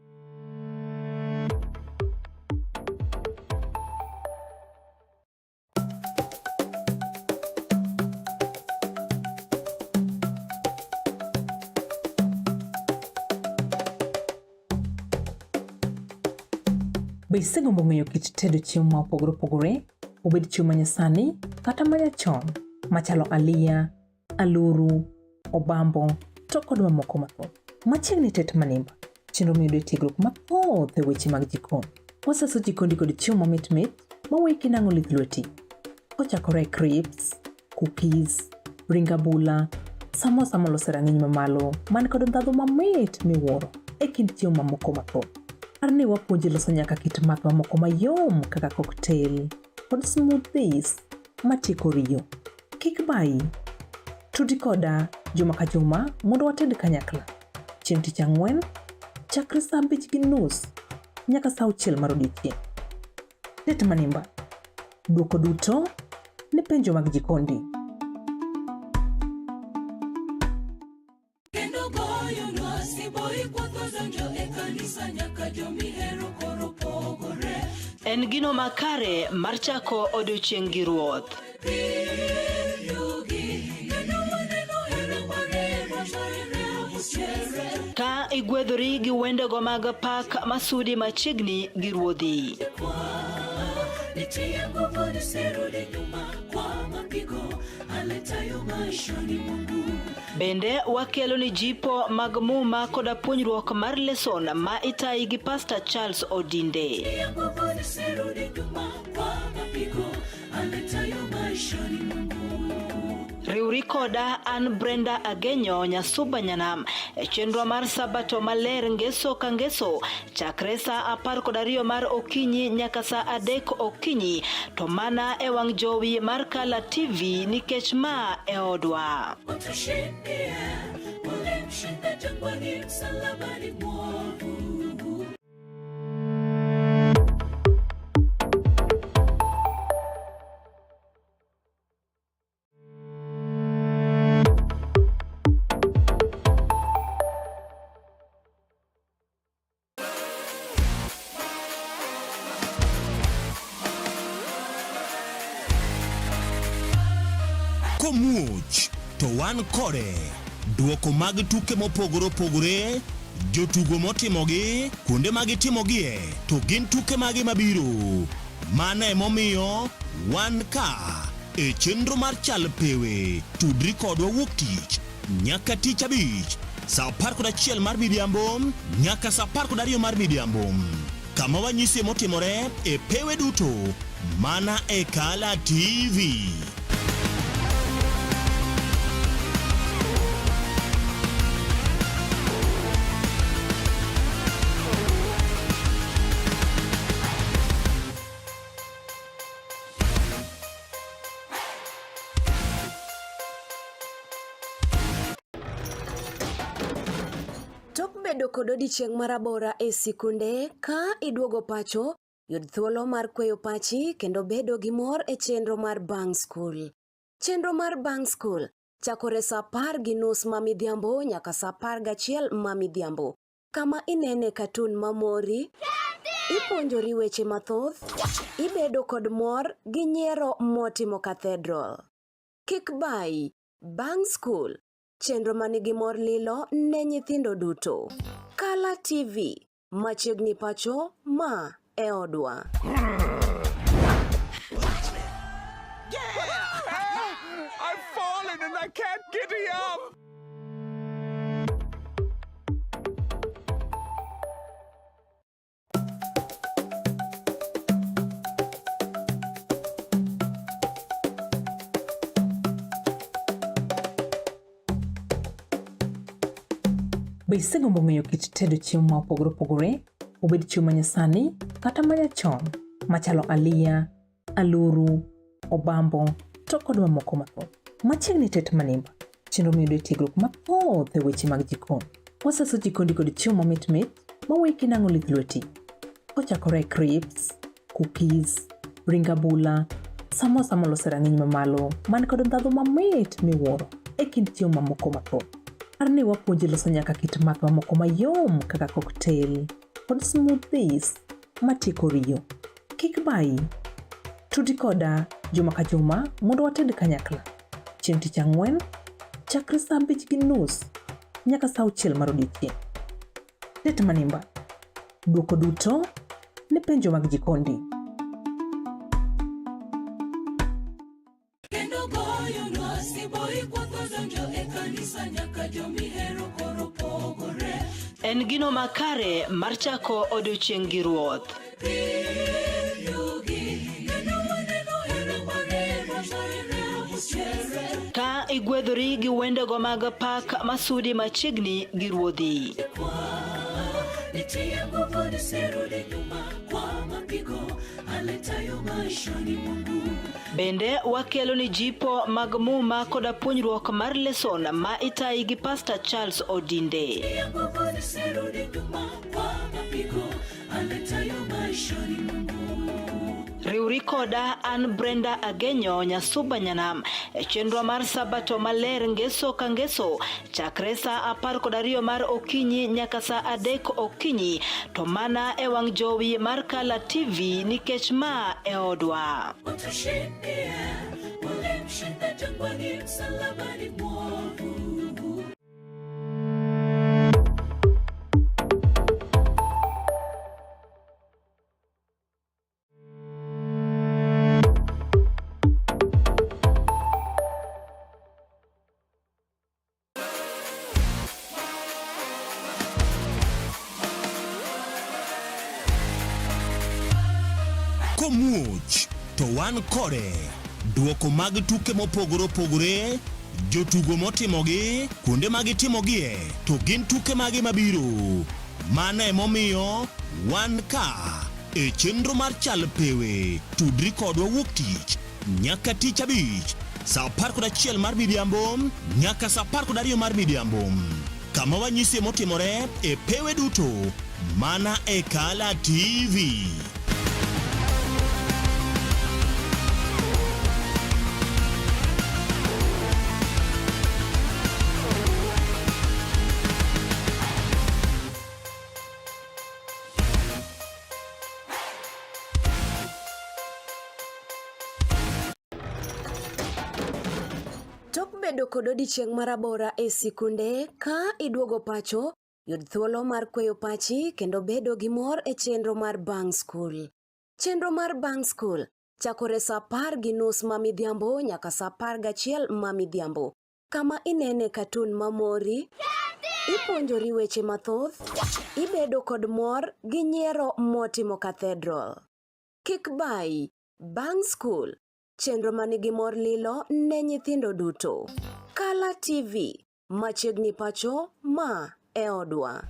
Be isegombo ng'eyo kit tedo chiemo ma opogore opogore, obed chiemo manyasani kata manyachon, machalo aliya, aluru, obambo, to kod mamoko mathoth. Machiegni tet manimba, chenro miyudo tiegruok mathoth e weche mag jikon. Waseso jikondi kod chiemo mamit mit mawuoyi kinang'o lith lweti. Kochakore crips, cookies, ring abula, samosa molose rang'iny mamalo man kod ndhadhu mamit miwuoro e kind chiemo mamoko mathoth. Par ni wapuonji loso nyaka kit math mamoko mayom kaka cocktail kod smoothies matieko riyo. Kik bayi, tudi koda juma ka juma mondo wated kanyakla. Chieng' tich ang'wen, chakre saa 5:30 nyaka saa 6 mar odiechieng'. Tet manimba, duoko duto ne penjo mag jikondi. En gino makare mar chako odiochieng' gi ruoth. Ka igwedhori gi wendego mag pak masudi machiegni gi ruodhi. Bende wakelo ni jipo mag muma koda puonjruok mar leson ma itayi gi Pastor Charles Odinde. Riuri koda an Brenda Agenyo Nyasuba Nyanam e chenro mar Sabato maler ngeso ka ngeso chakre saa 12 mar okinyi nyaka saa 3 okinyi to mana e wang' jowi mar Kala TV nikech ma e odwa. Komuoch to wan kode duoko mag tuke mopogore opogore, jotugo motimogi, kuonde mag timogie, to gin tuke magi mabiro. Mano emomiyo wan ka e chenro mar chal pewe, tudri kodwa wuok tich nyaka tich abich saa 11 mar midhiambo nyaka saa 12 mar midhiambo, kama wanyisi motimore e pewe duto mana e Kala TV. Tok bedo kod odiochieng' marabora e sikunde ka iduogo pacho, yud thuolo mar kweyo pachi kendo bedo gi mor e chenro mar Bang School. Chenro mar Bang School chakore saa 10:30 ma midhiambo nyaka saa 11 ma midhiambo. Kama inene katun mamori, ipuonjori weche mathoth, ibedo kod mor gi nyiero motimo Cathedral. Kik bayi, Bang School, chenro manigi mor lilo ne nyithindo duto. Kala TV, machiegni pacho ma e odwa. I've fallen and I can't get up. Be isegombo ng'eyo kit tedo chiemo ma opogore opogore, obed chiemo manyasani kata manyachon, machalo aliya, aluru, obambo, to kod mamoko mathoth. Machiegni tet manimba, chenro miyudo tiegruok mathoth e weche mag jikon. Waseso jikondi kod chiemo mamit mit mawuoyi kinang'o lith lweti. Kochakore crips, cookies, ring abula, samosa molose rang'iny mamalo man kod ndhadhu mamit miwuoro e kind chiemo mamoko mathoth. Par ni wapuonji loso nyaka kit math mamoko mayom kaka cocktail kod smoothies matieko riyo. Kik bayi, tudi koda juma ka juma mondo wated kanyakla. Chieng' tich ang'wen, chakre saa 5:30 nyaka saa 6 mar odiechieng'. Tet manimba, duoko duto ni penjo mag jikondi. En gino makare mar chako odiochieng' gi ruoth. Ka igwedhori gi wendego mag pak masudi machiegni gi ruodhi. Bende wakelo ni jipo mag muma koda puonjruok mar leson ma itayi gi Pastor Charles Odinde. Riuri koda an Brenda Agenyo Nyasuba Nyanam chenro mar sabato maler ngeso ka ngeso chakre sa 12 mar okinyi nyaka sa 3 okinyi to mana e wang jowi mar Kala TV nikech ma e odwa. Komuoch to wan kode duoko mag tuke mopogore opogore, jotugo motimogi, kuonde magitimogie, to gin tuke magi mabiro. Mano emomiyo wan ka e chenro mar chal pewe tudri kodwa wuok tich nyaka tich abich sa 11 mar midhiambo nyaka sa 12 mar midhiambo, kama wanyisi motimore e pewe duto mana e Kala TV. Bedo kod odiochieng' marabora e sikunde ka iduogo pacho, yud thuolo mar kweyo pachi kendo bedo gi mor e chenro mar Bang School. Chenro mar Bang School chakore sa 10:30 ma midhiambo nyaka sa 11 ma midhiambo, kama inene katun mamori, ipuonjori weche mathoth, ibedo kod mor gi nyiero motimo Cathedral. Kik bai, Bang School, chenro manigi mor lilo ne nyithindo duto. Kala TV, machiegni pacho ma e odwa.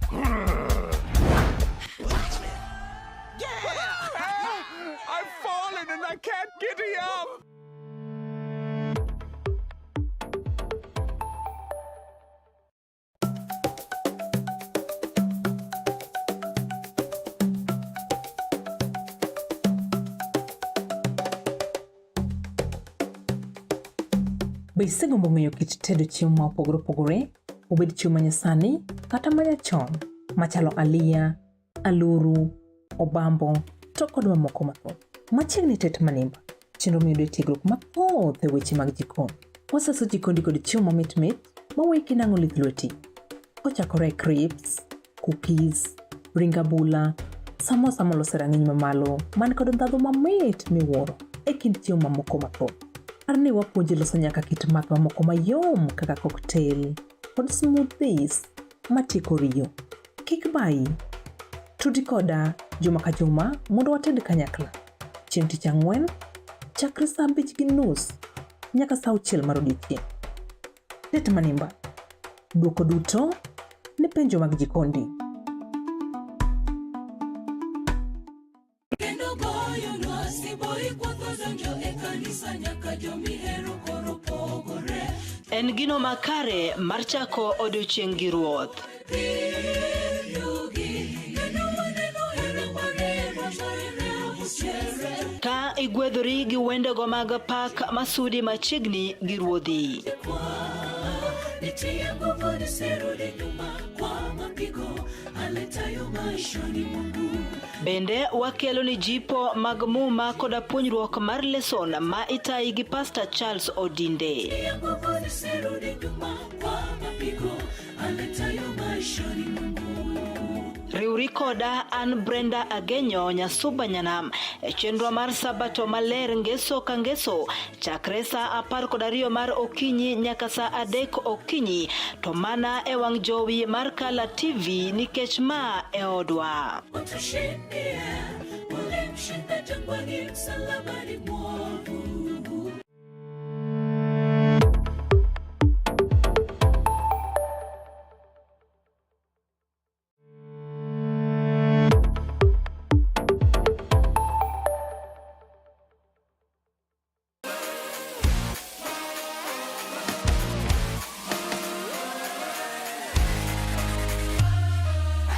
I've fallen and I can't get up. Be isegombo ng'eyo kit tedo chiemo ma opogore opogore, obed chiemo manyasani kata manyachon, machalo aliya, aluru, obambo, to kod mamoko mathoth. Machiegni tet manimba, chenro miyudo tiegruok mathoth e weche mag jikon. Waseso jikondi kod chiemo mamit maweki nang'o lith lweti. Kochakore crepes, cookies, ring abula, samosa molose rang'iny mamalo, man kod ndhadhu mamit miwuoro e kind chiemo mamoko mathoth. Arni wapuonji loso nyaka kit math mamoko mayom kaka cocktail kod smoothies matieko riyo. Kik bai, tudi koda juma ka juma mondo wated kanyakla. Chieng' tich ang'wen, chakre sa 5:30 nyaka sa 6 mar odiochieng'. Tet manimba, duoko duto ne penjo mag jikondi. En gino makare mar chako odiochieng' gi ruoth. Ka igwedhori gi wendego mag pak masudi machiegni gi ruodhi. Bende wakelo ni jipo mag muma koda puonjruok mar leson ma itayi gi Pastor Charles Odinde. Riuri Riuri koda an Brenda Agenyo Nyasuba Nyanam chenro mar sabato maler ngeso ka ngeso chakre sa 12 mar okinyi nyaka sa 3 okinyi to mana e wang jowi mar Kala TV nikech ma e odwa.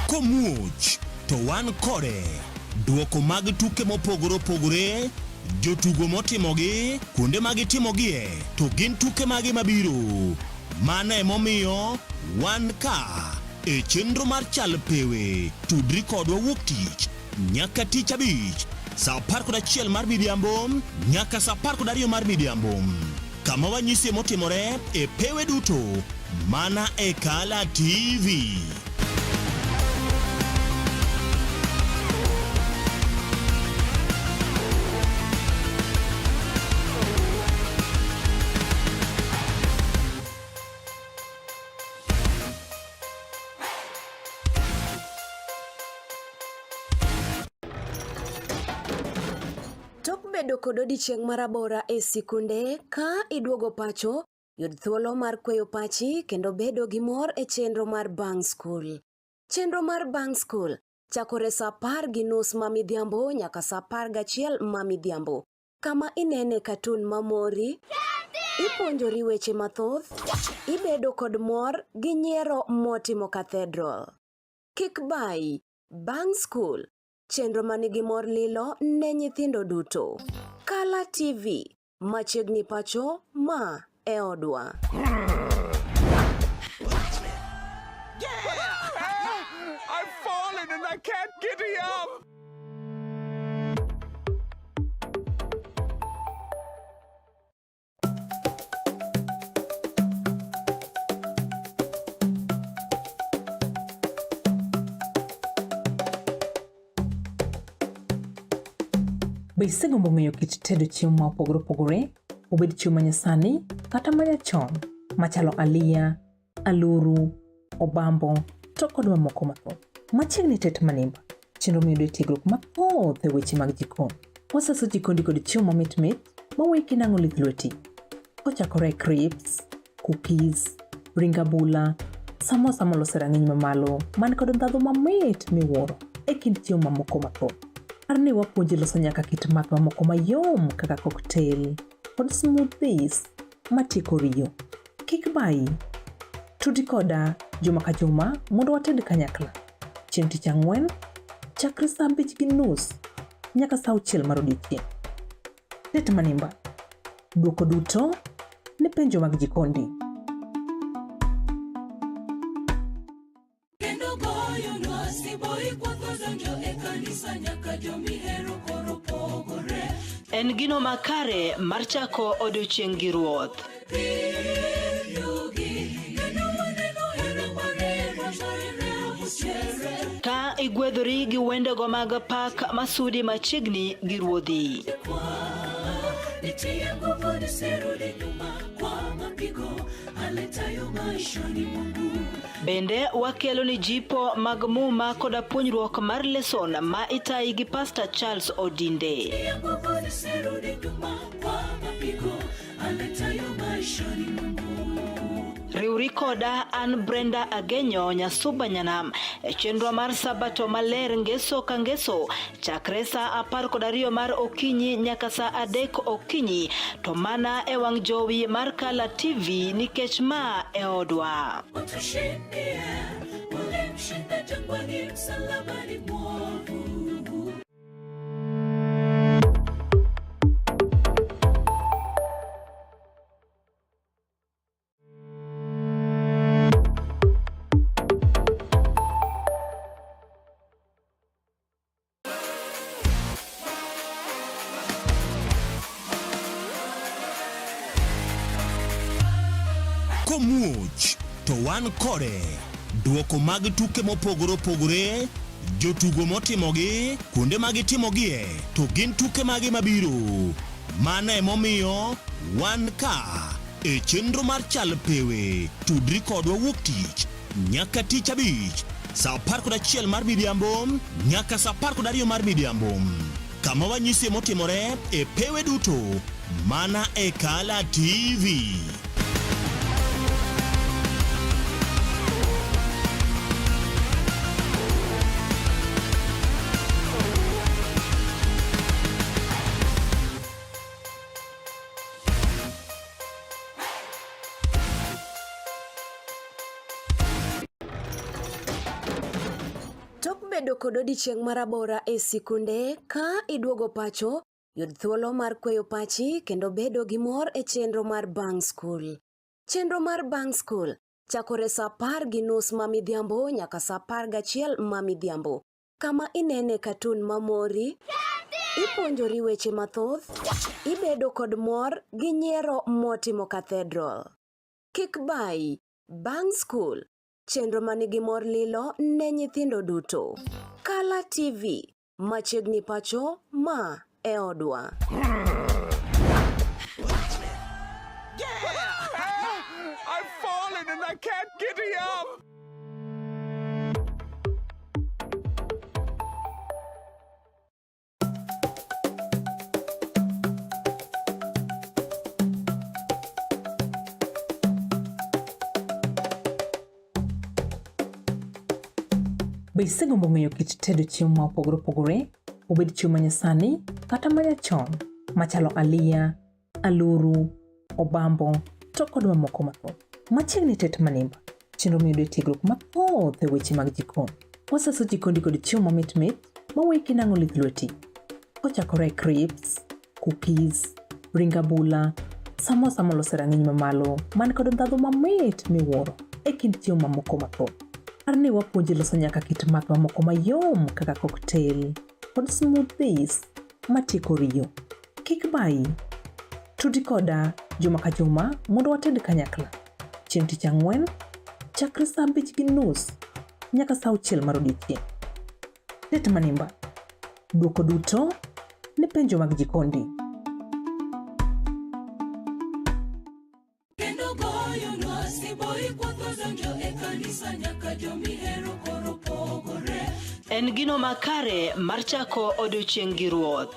Komuch to wan kode duoko mag tuke mopogore opogore, jotugo motimogi, kuonde magitimogie, to gin tuke magi mabiro. Mano emomiyo wan ka e chenro mar chal pewe tudri kodwa wuok tich nyaka tich abich sa 11 mar midhiambo nyaka sa 12 mar midhiambo, kama wanyisi motimore e pewe duto mana e Kala TV. Bedo kod odiochieng' marabora e sikunde ka iduogo pacho, yud thuolo mar kweyo pachi kendo bedo gi mor e chenro mar Bang School. Chenro mar Bang School chakore sa 10:30 ma midhiambo nyaka sa 11 ma midhiambo, kama inene katun mamori, ipuonjori weche mathoth, ibedo kod mor gi nyiero motimo Cathedral. Kik bai, Bang School, chenro manigi mor lilo ne nyithindo duto. Kala TV, machiegni pacho ma e odwa. I've fallen and I can't get up. Be isegombo ng'eyo kit tedo chiemo ma opogore opogore, obed chiemo manyasani kata manyachon, machalo aliya, aluru, obambo, to kod mamoko mathoth. Machiegni tet manimba, chenro miyudo tiegruok mathoth e weche mag jikon. Waseso jikondi kod chiemo mamit mit mawuoyi kinang'o lith lweti. Kochakore crepes, cookies, ring abula, samosa molose rang'iny mamalo man kod ndhadhu mamit miwuoro e kind chiemo mamoko mathoth. Arni wapuonji loso nyaka kit math mamoko mayom kaka cocktail kod smoothies matieko riyo. Kik bai, tudi koda juma ka juma mondo wated kanyakla. Chieng' tich ang'wen, chakre sa 5:30 nyaka sa 6 mar odiechieng'. Tet manimba, duoko duto ne penjo mag jikondi. En gino makare mar chako odiochieng' gi ruoth. Ka igwedhori gi wendego mag pak masudi machiegni gi ruodhi. Bende wakelo ni jipo mag muma koda puonjruok mar leson ma itayi gi Pastor Charles Odinde. Riuri koda an Brenda Agenyo Nyasuba Nyanam chenro mar sabato maler ngeso ka ngeso chakre sa 12 mar okinyi nyaka sa 3 okinyi to mana e wang jowi mar Kala TV nikech ma e odwa. Komuch to wan kode duoko mag tuke mopogore opogore, jotugo motimogi, kuonde ma gitimogie, to gin tuke mage mabiro. Mano emomiyo wan ka e chenro mar chal pewe. Tudri kodwa wuok tich nyaka tich abich saa 11 mar midhiambo nyaka saa 12 mar midhiambo. Kama wanyisi motimore e pewe duto mana e Kala TV. Tok bedo kod odiochieng' marabora e sikunde ka iduogo pacho, yud thuolo mar kweyo pachi kendo bedo gi mor e chenro mar Bang School. Chenro mar Bang School chakore saa 10:30 ma midhiambo nyaka saa 11 ma midhiambo. Kama inene katun mamori, ipuonjori weche mathoth, ibedo kod mor gi nyiero motimo Cathedral. Kik bai, Bang School, chenro manigi mor lilo ne nyithindo duto. Kala TV, machiegni pacho ma e odwa. I've fallen and I can't get up. Be isegombo ng'eyo kit tedo chiemo ma opogore opogore, obed chiemo manyasani kata manyachon, machalo aliya, aluru, obambo, to kod mamoko mathoth. Machiegni tet manimba, chenro miyudo tiegruok mathoth e weche mag jikon. Waseso jikondi kod chiemo mamit mit maweki nang'o lith lweti. Kochakore crepes, cookies, ring abula, samosa molose rang'iny mamalo man kod ndhadhu mamit miwuoro e kind chiemo mamoko mathoth. Arne wapuonji loso nyaka kit math mamoko mayom kaka cocktail kod smoothies matieko riyo. Kik bai, tudi koda juma ka juma mondo wated kanyakla. Chieng' tich ang'wen, chakre saa 5:30 nyaka saa 6 mar odiechieng'. Tet manimba, duoko duto ne penjo mag jikondi. En gino makare mar chako odiochieng' gi ruoth.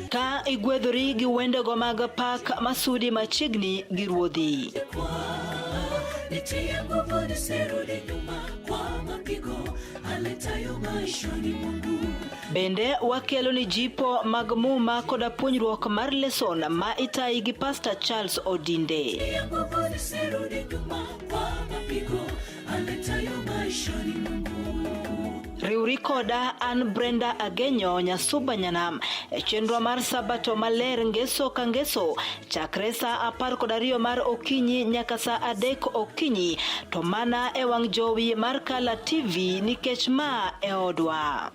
Ka igwedhori gi wendego mag pak masudi machiegni gi ruodhi. Bende wakelo ni jipo mag muma koda puonjruok mar lesson ma itayi gi Pastor Charles Odinde. Riuri koda an Brenda Agenyo Nyasuba Nyanam e chenro mar sabato maler ngeso ka ngeso chakre saa 12 mar okinyi nyaka saa 3 okinyi, to mana e wang' jowi mar Kala TV nikech ma e odwa.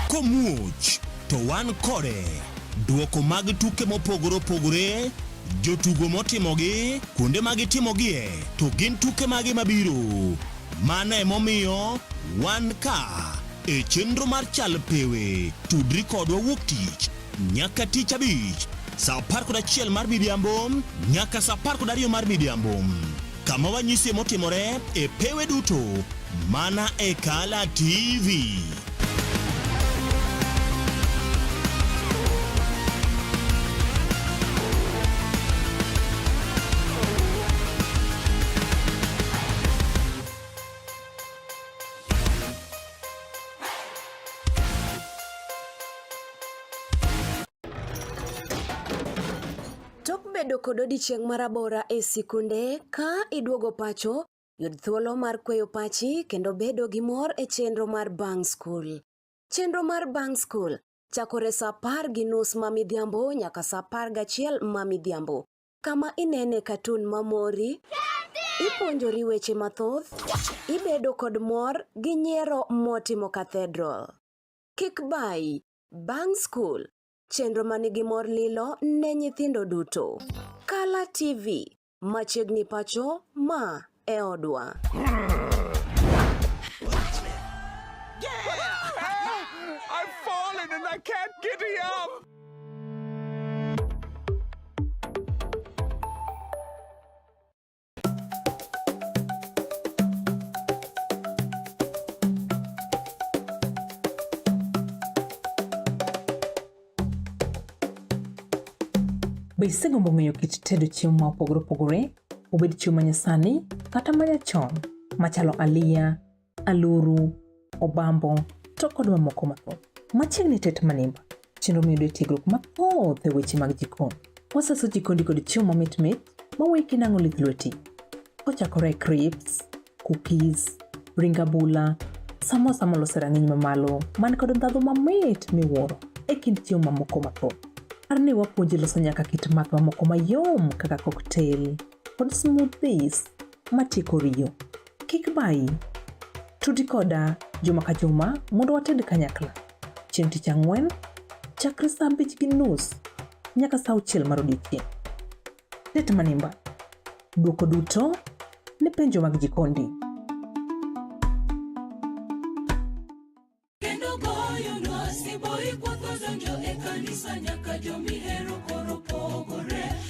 Komuoch to wan kode duoko mag tuke mopogore opogore, jotugo motimogi, kuonde ma gitimogie, to gin tuke mage mabiro. Mano emomiyo wan ka e chenro mar chal pewe. Tudri kodwa wuok tich nyaka tich abich saa 11 mar midhiambo nyaka saa 12 mar midhiambo. Kama wanyisi motimore e pewe duto mana e Kala TV. Tok bedo kod odiochieng' marabora e sikunde ka iduogo pacho, Yud thuolo mar kweyo pachi kendo bedo gi mor e chenro mar Bang School. Chenro mar Bang School chakore saa 10:30 mamidhiambo nyaka saa 11 mamidhiambo. Kama inene katun mamori, ipuonjori weche mathoth, ibedo kod mor gi nyiero motimo Cathedral. Kik bai, Bang School, chenro manigi mor lilo ne nyithindo duto. Kala TV, machiegni pacho ma e odwa. I've fallen and I can't get up. Be isegombo ng'eyo kit tedo chiemo ma opogore opogore, obed chiemo manyasani kata manyachon, machalo aliya, aluru, obambo, to kod mamoko mathoth. Machiegni tet manimba, chenro miyudo tiegruok mathoth e weche mag jikon. Waseso jikondi kod chiemo mamit mit mawuoyi kinang'o lith lweti. Kochakore crips, cookies, ring abula, samosa molose rang'iny mamalo man kod ndhadhu mamit miwuoro e kind chiemo mamoko mathoth. Arni wapuonji loso nyaka kit math mamoko mayom kaka cocktail kod smoothies matieko riyo. Kik bai, tudi koda juma ka juma mondo wated kanyakla. Chieng' tich ang'wen, chakre saa 5:30 nyaka saa 6 mar odiechieng'. Tet manimba, duoko duto ne penjo mag jikondi. Kendo goyo nwasi boy kwatho donjo e kanisa nyaka jomihero koro pogore.